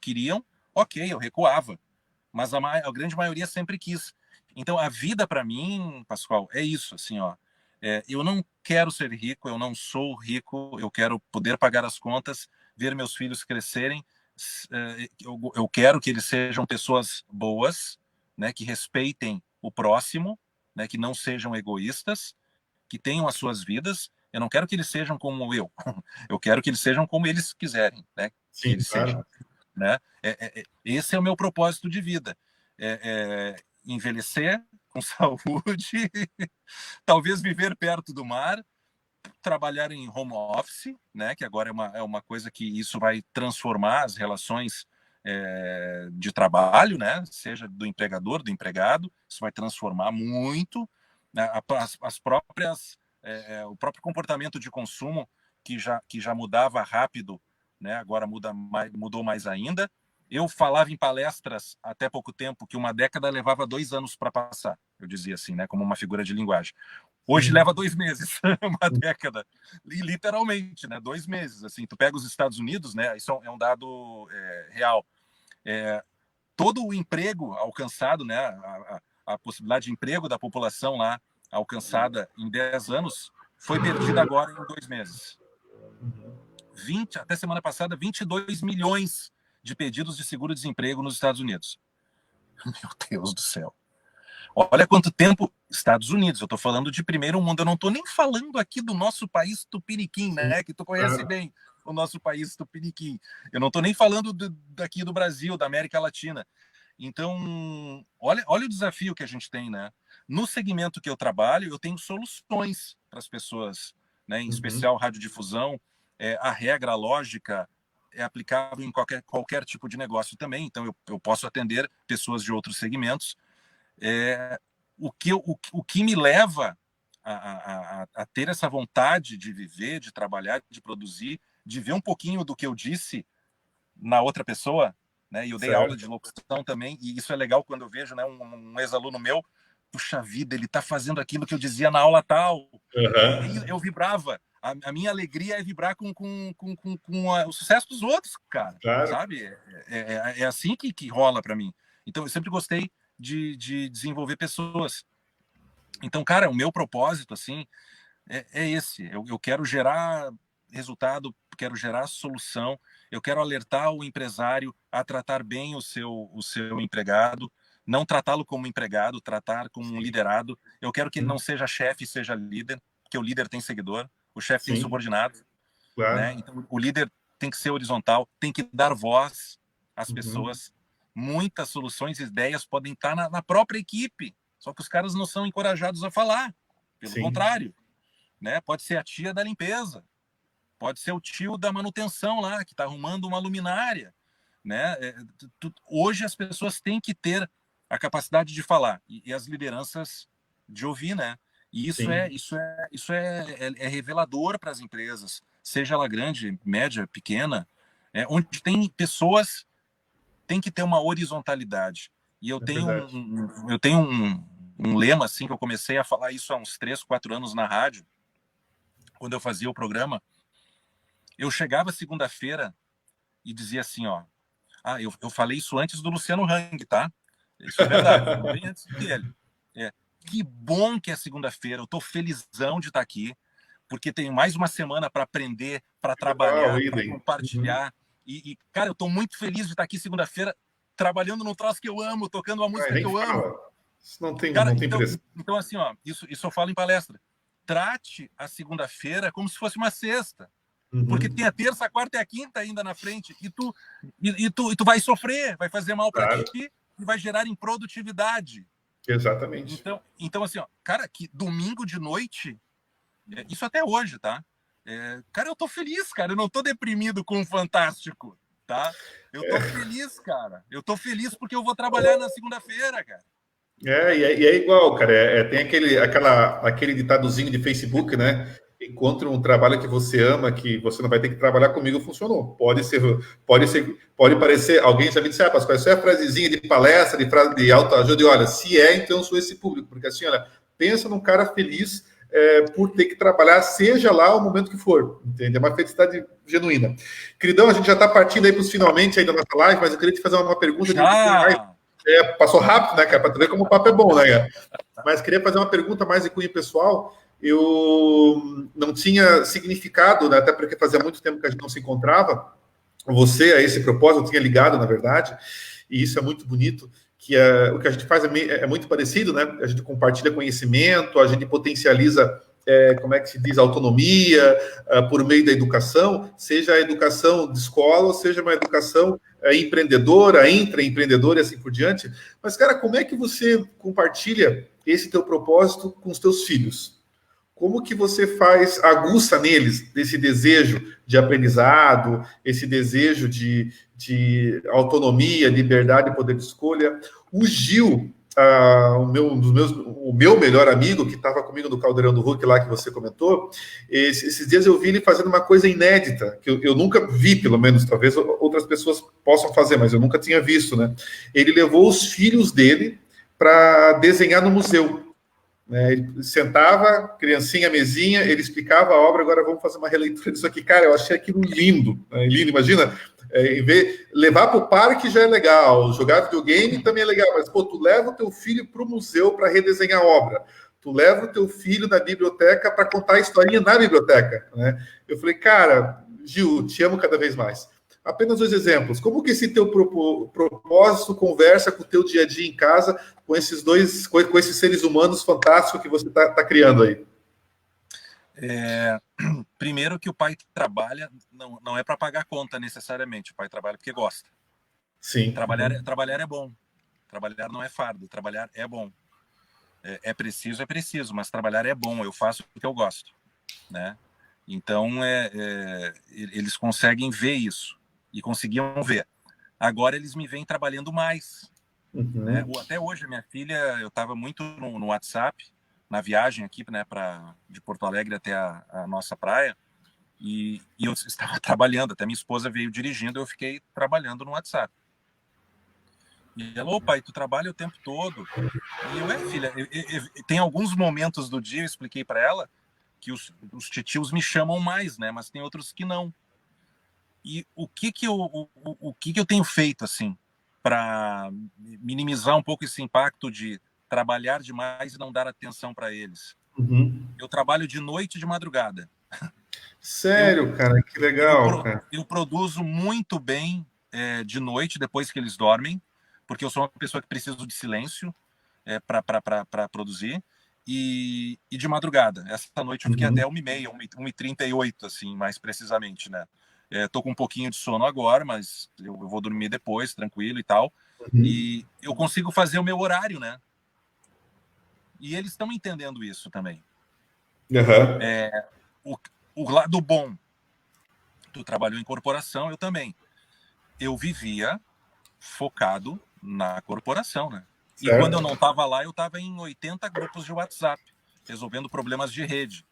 queriam, ok, eu recuava. Mas a grande maioria sempre quis. Então, a vida para mim, Pascoal, é isso, assim, ó. Eu não quero ser rico, eu não sou rico, eu quero poder pagar as contas, ver meus filhos crescerem. Eu quero que eles sejam pessoas boas, né, que respeitem o próximo, né, que não sejam egoístas, que tenham as suas vidas. Eu não quero que eles sejam como eu. Eu quero que eles sejam como eles quiserem, né, que Sim, eles claro. sejam. Né? Esse é o meu propósito de vida. Envelhecer com saúde, talvez viver perto do mar, trabalhar em home office, né? Que agora é uma coisa que isso vai transformar as relações de trabalho, né? Seja do empregador, do empregado, isso vai transformar muito, né? As próprias o próprio comportamento de consumo que já mudava rápido, né? Agora mudou mais ainda. Eu falava em palestras até pouco tempo que uma década levava 2 anos para passar. Eu dizia assim, né? Como uma figura de linguagem. Hoje leva 2 meses, uma década. E literalmente, né? 2 meses. Assim, tu pega os Estados Unidos, né? Isso é um dado real. Todo o emprego alcançado, né? A possibilidade de emprego da população lá alcançada em 10 anos foi perdida agora em 2 meses. Até semana passada, 22 milhões de pedidos de seguro-desemprego nos Estados Unidos. Meu Deus do céu. Olha quanto tempo, Estados Unidos, eu estou falando de primeiro mundo, eu não estou nem falando aqui do nosso país tupiniquim, né, que tu conhece bem o nosso país tupiniquim. Eu não estou nem falando daqui do Brasil, da América Latina. Então, olha o desafio que a gente tem, né? No segmento que eu trabalho, eu tenho soluções para as pessoas, né, em especial radiodifusão. A regra, a lógica é aplicável em qualquer tipo de negócio também, então eu posso atender pessoas de outros segmentos. O que me leva a ter essa vontade de viver, de trabalhar, de produzir, de ver um pouquinho do que eu disse na outra pessoa, né? E eu dei aula de locução também, e isso é legal quando eu vejo, né, um ex-aluno meu, puxa vida, ele está fazendo aquilo que eu dizia na aula tal. E eu vibrava. A minha alegria é vibrar com o sucesso dos outros, cara. Claro. Sabe? É assim que rola para mim. Então, eu sempre gostei de desenvolver pessoas. Então, cara, o meu propósito, assim, é esse. Eu quero gerar resultado, quero gerar solução, eu quero alertar o empresário a tratar bem o seu empregado, não tratá-lo como empregado, tratar como um liderado. Eu quero que ele não seja chefe, seja líder, porque o líder tem seguidor, o chefe tem subordinado. Claro. Né? Então, o líder tem que ser horizontal, tem que dar voz às pessoas. Muitas soluções e ideias podem estar na própria equipe, só que os caras não são encorajados a falar. Pelo contrário, né? Pode ser a tia da limpeza, pode ser o tio da manutenção lá, que está arrumando uma luminária. Né? Hoje as pessoas têm que ter a capacidade de falar e as lideranças de ouvir, né? E isso é revelador para as empresas, seja ela grande, média, pequena, onde tem pessoas, tem que ter uma horizontalidade. E eu tenho um lema assim, que eu comecei a falar isso há uns 3, 4 anos na rádio, quando eu fazia o programa. Eu chegava segunda-feira e dizia assim, ó, eu falei isso antes do Luciano Hang, tá? Isso é verdade, bem antes dele. Que bom que é segunda-feira, eu tô felizão de estar aqui, porque tenho mais uma semana para aprender, para trabalhar, para compartilhar. E, cara, eu tô muito feliz de estar aqui segunda-feira, trabalhando num troço que eu amo, tocando uma música que eu amo. Isso não tem, cara, não tem preço. Então, assim, ó, isso eu falo em palestra. Trate a segunda-feira como se fosse uma sexta. Porque tem a terça, a quarta e a quinta ainda na frente. E tu vai sofrer, vai fazer mal para ti e vai gerar improdutividade. Exatamente. Então, assim, ó, cara, que domingo de noite, isso até hoje, tá? Cara, eu tô feliz, cara. Eu não tô deprimido com o Fantástico, tá? Eu tô feliz, cara. Eu tô feliz porque eu vou trabalhar na segunda-feira, cara. E é igual, cara. Tem aquele ditadozinho de Facebook, né? Encontre um trabalho que você ama, que você não vai ter que trabalhar comigo, funcionou. Pode parecer, alguém já me disse, Pascoal, isso é a frasezinha de palestra, de frase de autoajuda, e olha, se então eu sou esse público, porque assim, olha, pensa num cara feliz por ter que trabalhar, seja lá o momento que for, entende? É uma felicidade genuína. Queridão, a gente já está partindo aí para os finalmente aí da nossa live, mas eu queria te fazer uma pergunta passou rápido, né, cara? Para tu ver como o papo é bom, né, cara? Mas queria fazer uma pergunta mais de cunho pessoal. Eu não tinha significado, né, até porque fazia muito tempo que a gente não se encontrava. Você, a esse propósito, eu tinha ligado, na verdade, e isso é muito bonito, que o que a gente faz é muito parecido, né? A gente compartilha conhecimento, a gente potencializa, como é que se diz, autonomia, por meio da educação, seja a educação de escola, ou seja uma educação empreendedora, intraempreendedora e assim por diante. Mas, cara, como é que você compartilha esse teu propósito com os teus filhos? Como que você aguça neles esse desejo de aprendizado, esse desejo de autonomia, liberdade e poder de escolha? O Gil, o meu melhor amigo, que estava comigo no Caldeirão do Hulk lá que você comentou, esses dias eu vi ele fazendo uma coisa inédita, que eu nunca vi, pelo menos, talvez outras pessoas possam fazer, mas eu nunca tinha visto, né? Ele levou os filhos dele para desenhar no museu. né? Ele sentava, criancinha, mesinha, ele explicava a obra, agora vamos fazer uma releitura disso aqui. Cara, eu achei aquilo lindo, né? Lindo, imagina, levar para o parque já é legal, jogar videogame também é legal, mas, pô, tu leva o teu filho para o museu para redesenhar a obra, tu leva o teu filho na biblioteca para contar a historinha na biblioteca, né? Eu falei, cara, Gil, te amo cada vez mais. Apenas 2 exemplos. Como que esse teu propósito conversa com o teu dia a dia em casa, com esses seres humanos fantásticos que você está criando aí? Primeiro que o pai trabalha, não é para pagar conta necessariamente, o pai trabalha porque gosta. Sim. Trabalhar é bom. Trabalhar não é fardo, trabalhar é bom. É preciso, mas trabalhar é bom, eu faço porque eu gosto, né? Então, eles conseguem ver isso, e conseguiam ver. Agora eles me veem trabalhando mais, né? Até hoje, minha filha, eu estava muito no WhatsApp, na viagem aqui, né, de Porto Alegre até a nossa praia, e eu estava trabalhando, até minha esposa veio dirigindo, eu fiquei trabalhando no WhatsApp. E ela, ô pai, tu trabalha o tempo todo. E eu, filha, tem alguns momentos do dia, eu expliquei para ela, que os titios me chamam mais, né, mas tem outros que não. E o que eu tenho feito, assim, para minimizar um pouco esse impacto de trabalhar demais e não dar atenção para eles? Eu trabalho de noite e de madrugada. Sério, cara, que legal, cara. Eu produzo muito bem de noite, depois que eles dormem, porque eu sou uma pessoa que preciso de silêncio para produzir, e de madrugada. Essa noite eu fiquei até 1h30, 1h38, assim, mais precisamente, né? Tô com um pouquinho de sono agora, mas eu vou dormir depois, tranquilo e tal. E eu consigo fazer o meu horário, né? E eles estão entendendo isso também. O lado bom, tu trabalhou em corporação, eu também. Eu vivia focado na corporação, né? E quando eu não estava lá, eu estava em 80 grupos de WhatsApp, resolvendo problemas de rede.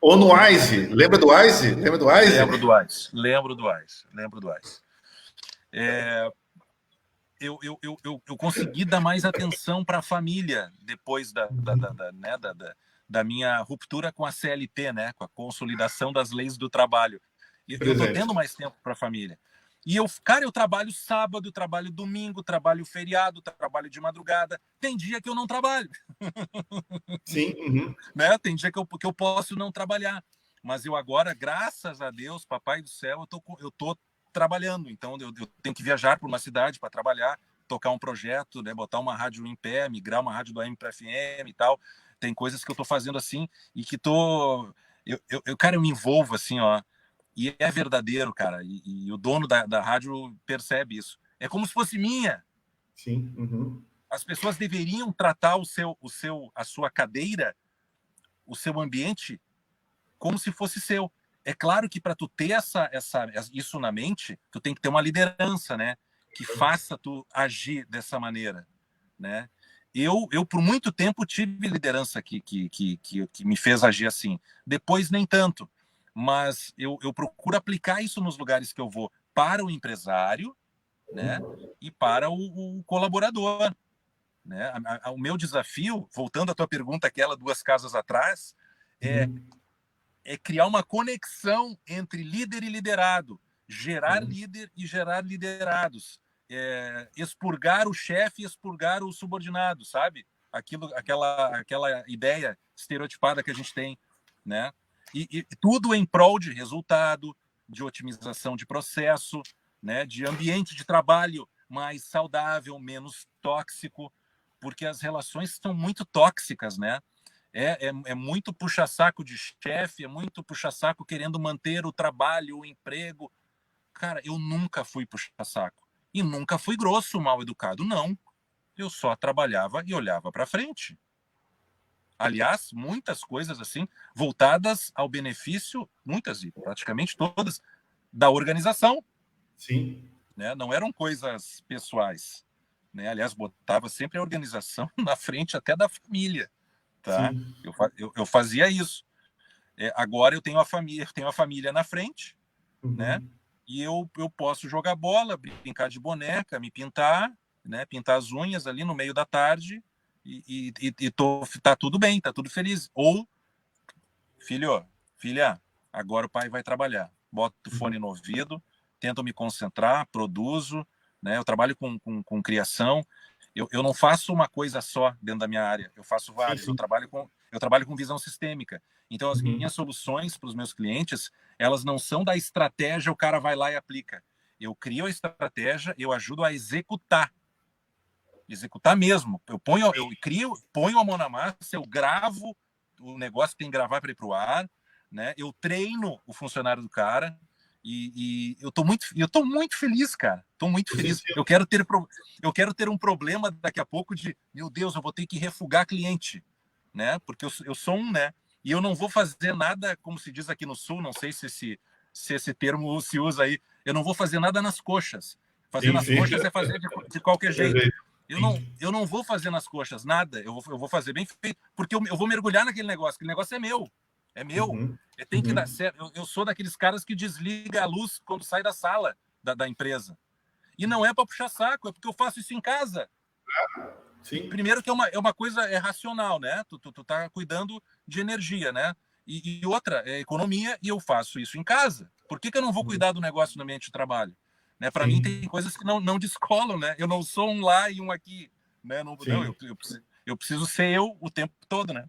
Ou no Wise, lembra do Wise? Lembro do Wise. Eu consegui dar mais atenção para a família depois da minha ruptura com a CLT, né? Com a consolidação das leis do trabalho. Eu estou tendo mais tempo para a família. E eu trabalho sábado, trabalho domingo, trabalho feriado, trabalho de madrugada. Tem dia que eu não trabalho. Sim. Né? Tem dia que eu posso não trabalhar. Mas eu agora, graças a Deus, papai do céu, eu tô trabalhando. Então, eu tenho que viajar para uma cidade para trabalhar, tocar um projeto, né? Botar uma rádio em pé, migrar uma rádio do AM para FM e tal. Tem coisas que eu tô fazendo assim e que eu me envolvo assim, ó. E é verdadeiro, cara. E o dono da rádio percebe isso. É como se fosse minha. Sim. As pessoas deveriam tratar a sua cadeira, o seu ambiente, como se fosse seu. É claro que para tu ter isso na mente, tu tem que ter uma liderança, né? Que faça tu agir dessa maneira, né? Eu por muito tempo tive liderança que me fez agir assim. Depois nem tanto. Mas eu procuro aplicar isso nos lugares que eu vou para o empresário, né? E para o colaborador, né? O meu desafio, voltando à tua pergunta, aquela 2 casas atrás, é criar uma conexão entre líder e liderado, gerar líder e gerar liderados, expurgar o chefe e expurgar o subordinado, sabe? Aquela ideia estereotipada que a gente tem, né? E tudo em prol de resultado, de otimização de processo, né? De ambiente de trabalho mais saudável, menos tóxico, porque as relações são muito tóxicas, né? É muito puxa-saco de chefe, é muito puxa-saco querendo manter o trabalho, o emprego. Cara, eu nunca fui puxa-saco. E nunca fui grosso, mal educado, não. Eu só trabalhava e olhava para frente. Aliás, muitas coisas assim, voltadas ao benefício, muitas e praticamente todas, da organização. Sim. Né? Não eram coisas pessoais. Né? Aliás, botava sempre a organização na frente até da família. Tá? Eu fazia isso. Agora eu tenho a família na frente, né? E eu posso jogar bola, brincar de boneca, me pintar, né? Pintar as unhas ali no meio da tarde tá tudo bem, tá tudo feliz. Ou, filha, agora o pai vai trabalhar. Boto o fone no ouvido, tento me concentrar, produzo, né? Eu trabalho com criação. Eu não faço uma coisa só dentro da minha área, eu faço várias. Sim. Eu trabalho com visão sistêmica. Então, as minhas soluções para os meus clientes, elas não são da estratégia, o cara vai lá e aplica. Eu crio a estratégia, eu ajudo a executar mesmo. Eu ponho a mão na massa, eu gravo o negócio que tem que gravar para ir para o ar, né? Eu treino o funcionário do cara e eu tô muito feliz, cara. Tô muito feliz. Eu quero ter um problema daqui a pouco de, meu Deus, eu vou ter que refugar cliente, né? Porque eu sou um, né? E eu não vou fazer nada, como se diz aqui no Sul, não sei se esse termo se usa aí, eu não vou fazer nada nas coxas. Fazer nas coxas é fazer de qualquer jeito. Eu não vou fazer nas coxas nada, eu vou fazer bem feito, porque eu vou mergulhar naquele negócio, aquele negócio é meu. É meu. Tem que dar certo. Eu sou daqueles caras que desliga a luz quando sai da sala da empresa. E não é para puxar saco, é porque eu faço isso em casa. Sim. Primeiro que é uma coisa racional, né? Tu tá cuidando de energia, né? E outra, é economia, e eu faço isso em casa. Por que eu não vou cuidar do negócio no ambiente de trabalho? Né? Para mim tem coisas que não descolam, né? Eu não sou um lá e um aqui. Né? Eu preciso ser eu o tempo todo, né?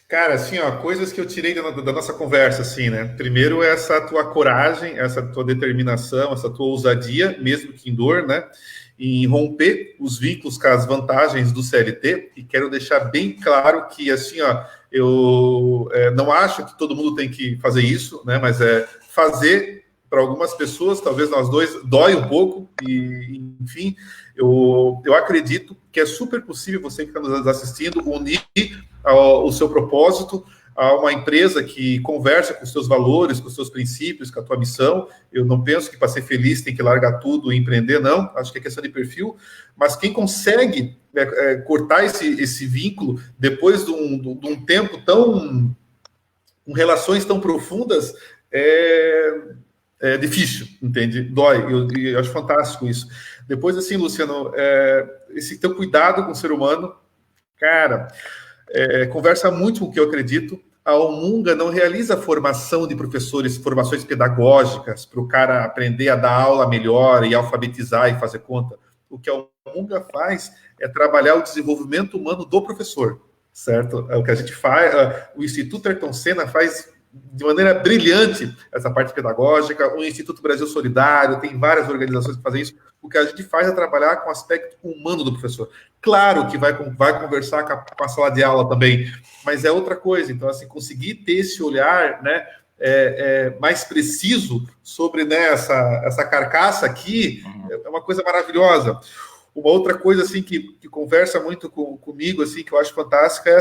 Cara, assim, ó, coisas que eu tirei da nossa conversa, assim, né? Primeiro, essa tua coragem, essa tua determinação, essa tua ousadia, mesmo que em dor, né? Em romper os vínculos com as vantagens do CLT. E quero deixar bem claro que, assim, ó, eu não acho que todo mundo tem que fazer isso, né? Mas fazer para algumas pessoas, talvez nós dois, dói um pouco. E, enfim, eu acredito que é super possível você que está nos assistindo unir o seu propósito a uma empresa que conversa com os seus valores, com os seus princípios, com a tua missão. Eu não penso que para ser feliz tem que largar tudo e empreender, não. Acho que é questão de perfil. Mas quem consegue cortar esse vínculo depois de um tempo tão... com relações tão profundas, é difícil, entende? Dói. Eu acho fantástico isso. Depois, assim, Luciano, esse teu cuidado com o ser humano, cara... conversa muito com o que eu acredito. A Almunga não realiza formação de professores, formações pedagógicas para o cara aprender a dar aula melhor e alfabetizar e fazer conta. O que a Almunga faz é trabalhar o desenvolvimento humano do professor, certo? É o que a gente faz, o Instituto Ayrton Senna faz de maneira brilhante essa parte pedagógica, o Instituto Brasil Solidário, tem várias organizações que fazem isso. O que a gente faz é trabalhar com o aspecto humano do professor. Claro que vai conversar com a sala de aula também, mas é outra coisa. Então, assim, conseguir ter esse olhar, né, mais preciso sobre, né, essa carcaça aqui é uma coisa maravilhosa. Uma outra coisa, assim, que conversa muito comigo, assim, que eu acho fantástica, é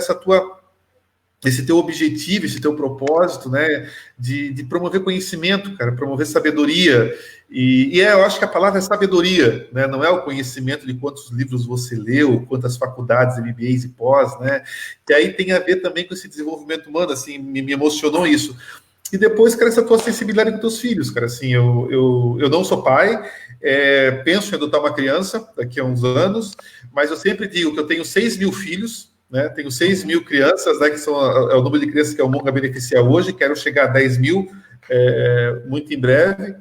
esse teu objetivo, esse teu propósito, né, de promover conhecimento, cara, promover sabedoria. E eu acho que a palavra é sabedoria, né, não é o conhecimento de quantos livros você leu, quantas faculdades, MBAs e pós, né, e aí tem a ver também com esse desenvolvimento humano, assim, me emocionou isso. E depois, cara, essa tua sensibilidade com teus filhos, cara, assim, eu não sou pai, penso em adotar uma criança daqui a uns anos, mas eu sempre digo que eu tenho 6 mil filhos, né? Tenho 6 mil crianças, né, que é o número de crianças que a Almunga beneficia hoje, quero chegar a 10 mil muito em breve.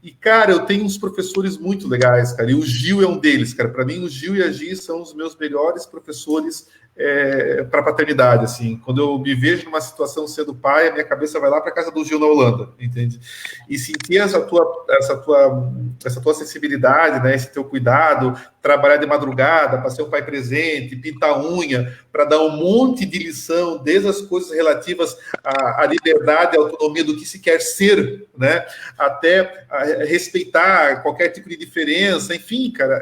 E, cara, eu tenho uns professores muito legais, cara, e o Gil é um deles, cara. Para mim, o Gil e a Gi são os meus melhores professores para paternidade, assim. Quando eu me vejo numa situação sendo pai, a minha cabeça vai lá para casa do Gil na Holanda, entende? E sentir essa tua sensibilidade, né, esse teu cuidado, trabalhar de madrugada para ser um pai presente, pintar unha, para dar um monte de lição, desde as coisas relativas à liberdade, à autonomia do que se quer ser, né, até respeitar qualquer tipo de diferença, enfim, cara,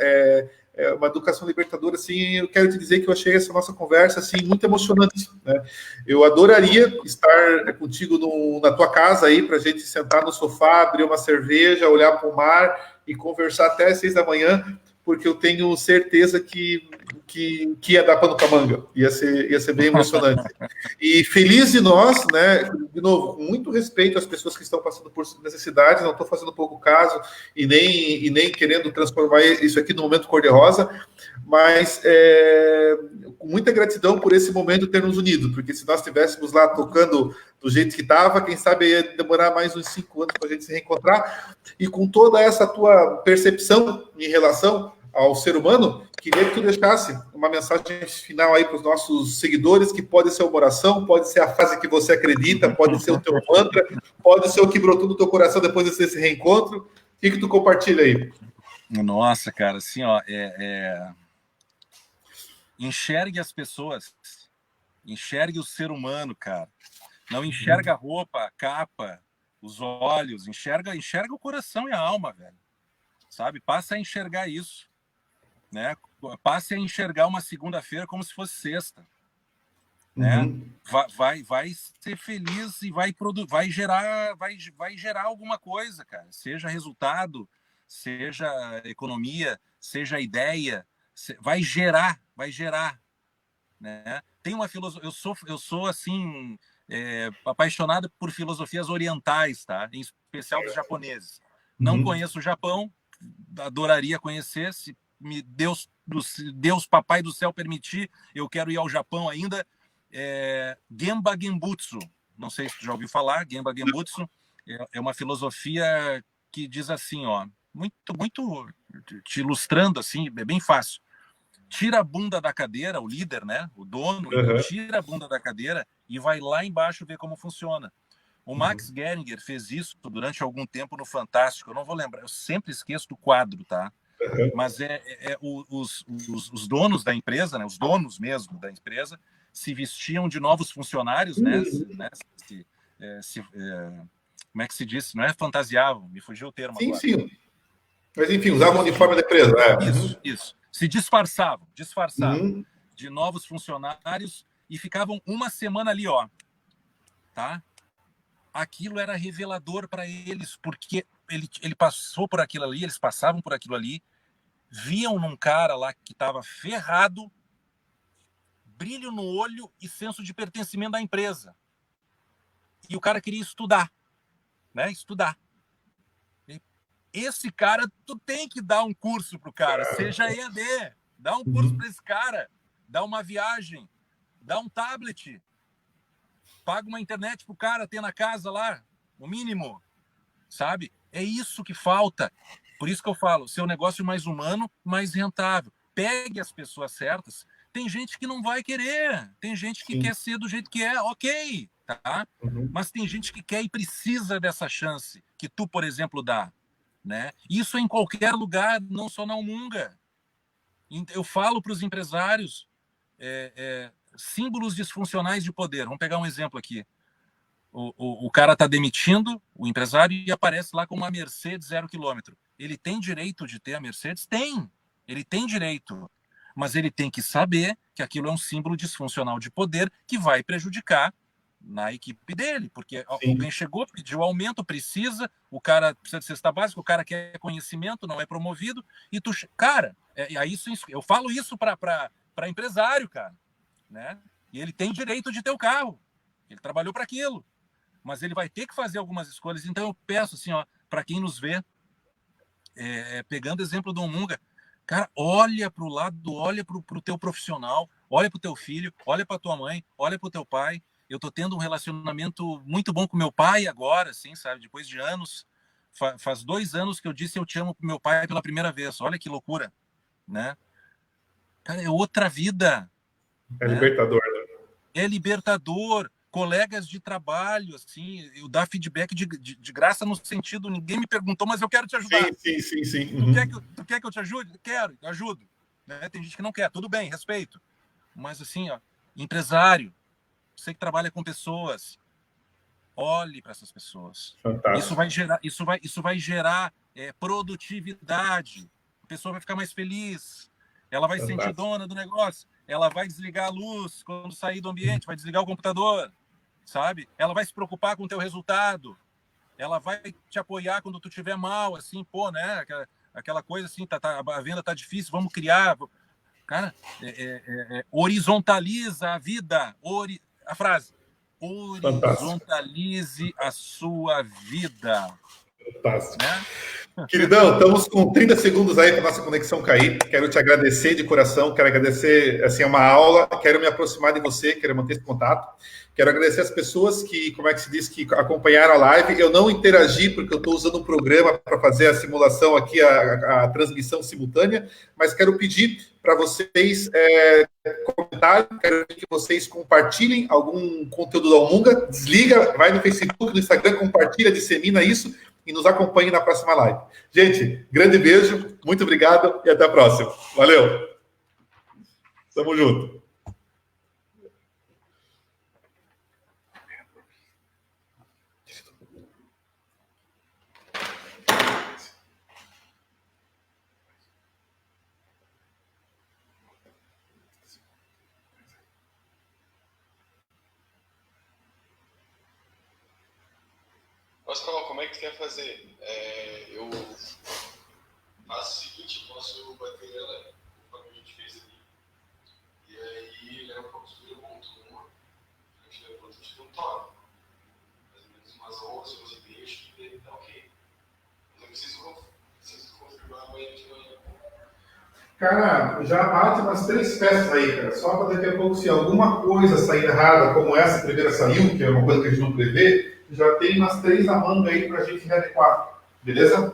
uma educação libertadora, assim. Eu quero te dizer que eu achei essa nossa conversa, assim, muito emocionante, né? Eu adoraria estar contigo na tua casa aí, para a gente sentar no sofá, abrir uma cerveja, olhar para o mar e conversar até às 6 da manhã, porque eu tenho certeza que que ia dar pano para manga. Ia ser bem emocionante. E feliz de nós, né? De novo, com muito respeito às pessoas que estão passando por necessidades, não estou fazendo pouco caso e nem querendo transformar isso aqui no momento cor-de-rosa, mas com muita gratidão por esse momento ter nos unido, porque se nós estivéssemos lá tocando do jeito que estava, quem sabe ia demorar mais uns 5 anos para a gente se reencontrar. E com toda essa tua percepção em relação ao ser humano, queria que tu deixasse uma mensagem final aí para os nossos seguidores, que pode ser uma oração, pode ser a frase que você acredita, pode ser o teu mantra, pode ser o que brotou do teu coração depois desse reencontro. O que tu compartilha aí? Nossa, cara, assim, ó, enxergue as pessoas, enxergue o ser humano, cara. Não enxerga a roupa, a capa, os olhos, enxerga o coração e a alma, velho. Sabe? Passa a enxergar isso, né? Passe a enxergar uma segunda-feira como se fosse sexta, né? Vai ser feliz e vai gerar alguma coisa, cara. Seja resultado, seja economia, seja ideia, vai gerar, né? Tem uma filosofia, eu sou assim, apaixonado por filosofias orientais, tá? Em especial dos japoneses. Não conheço o Japão, adoraria conhecer, se Deus Papai do Céu permitir, eu quero ir ao Japão ainda. Gemba Genbutsu, não sei se tu já ouviu falar. Gemba Genbutsu é uma filosofia que diz assim, ó, muito te ilustrando assim, é bem fácil. Tira a bunda da cadeira, o líder, né, o dono, então tira a bunda da cadeira e vai lá embaixo ver como funciona. O Max Geringer fez isso durante algum tempo no Fantástico. Eu não vou lembrar, eu sempre esqueço do quadro, tá? Mas os donos da empresa, né, os donos mesmo da empresa, se vestiam de novos funcionários, né? Como é que se diz? Não é fantasiavam, me fugiu o termo agora. Sim. Mas enfim, usavam o uniforme da empresa. Isso. Se disfarçavam de novos funcionários e ficavam uma semana ali, ó, tá? Aquilo era revelador para eles, porque ele passou por aquilo ali, eles passavam por aquilo ali, viam num cara lá que estava ferrado, brilho no olho e senso de pertencimento à empresa. E o cara queria estudar, né? Estudar. Esse cara, tu tem que dar um curso pro cara, seja EAD, dá um curso para esse cara, dá uma viagem, dá um tablet, paga uma internet pro cara ter na casa lá, o mínimo, sabe? É isso que falta. Por isso que eu falo, seu negócio mais humano, mais rentável. Pegue as pessoas certas. Tem gente que não vai querer, tem gente que quer ser do jeito que é, ok, tá? Mas tem gente que quer e precisa dessa chance que tu, por exemplo, dá, né? Isso em qualquer lugar, não só na Umunga. Eu falo para os empresários, símbolos disfuncionais de poder. Vamos pegar um exemplo aqui. O cara está demitindo o empresário e aparece lá com uma Mercedes 0 km. Ele tem direito de ter a Mercedes? Tem. Ele tem direito. Mas ele tem que saber que aquilo é um símbolo disfuncional de poder que vai prejudicar na equipe dele. Porque alguém chegou, pediu aumento, o cara precisa de cesta básica, o cara quer conhecimento, não é promovido. E tu... Cara, eu falo isso para empresário, cara. Né? E ele tem direito de ter o carro. Ele trabalhou para aquilo. Mas ele vai ter que fazer algumas escolhas. Então eu peço assim, ó, para quem nos vê, pegando exemplo do Umunga, cara, olha para o lado, olha para o teu profissional, olha para o teu filho, olha para tua mãe, olha para o teu pai. Eu tô tendo um relacionamento muito bom com meu pai agora, assim, sabe? Depois de anos, faz 2 anos que eu disse eu te amo pro meu pai pela primeira vez. Olha que loucura, né? Cara, é outra vida. É, né? Libertador, né? É libertador. Colegas de trabalho, assim, eu dar feedback de graça no sentido, ninguém me perguntou, mas eu quero te ajudar. Sim. Tu quer que eu te ajude? Quero, ajudo. Né? Tem gente que não quer, tudo bem, respeito. Mas assim, ó, empresário, você que trabalha com pessoas, olhe para essas pessoas. Fantástico. Isso vai gerar produtividade. A pessoa vai ficar mais feliz. Ela vai se sentir dona do negócio. Ela vai desligar a luz quando sair do ambiente, vai desligar o computador, sabe? Ela vai se preocupar com o teu resultado. Ela vai te apoiar quando tu estiver mal, assim, pô, né? Aquela coisa assim, a venda tá difícil, vamos criar. Cara, horizontaliza a vida. A frase. Fantástico. Horizontalize a sua vida. Fantástico. Né? Queridão, estamos com 30 segundos aí para nossa conexão cair. Quero te agradecer de coração, quero agradecer, assim, uma aula, quero me aproximar de você, quero manter esse contato. Quero agradecer as pessoas que, como é que se diz, que acompanharam a live. Eu não interagi porque eu estou usando um programa para fazer a simulação aqui, a transmissão simultânea, mas quero pedir para vocês comentarem, quero que vocês compartilhem algum conteúdo da Almunga, desliga, vai no Facebook, no Instagram, compartilha, dissemina isso, e nos acompanhe na próxima live. Gente, grande beijo, muito obrigado e até a próxima. Valeu. Tamo junto. Pascoal, como é que tu quer fazer? Eu faço o seguinte, posso bater ela, como a gente fez ali, e aí leva para a costura, monto uma, a gente leva para outra, a gente não torna. Mais ou menos umas 11, 11 e meia, acho que tá ok. Mas eu preciso confirmar amanhã de manhã. Cara, já bate umas 3 peças aí, cara. Só para daqui a pouco, se alguma coisa sair errada, como essa primeira saiu, que é uma coisa que a gente não prevê, já tem umas 3 na manga aí para a gente readequar. Beleza?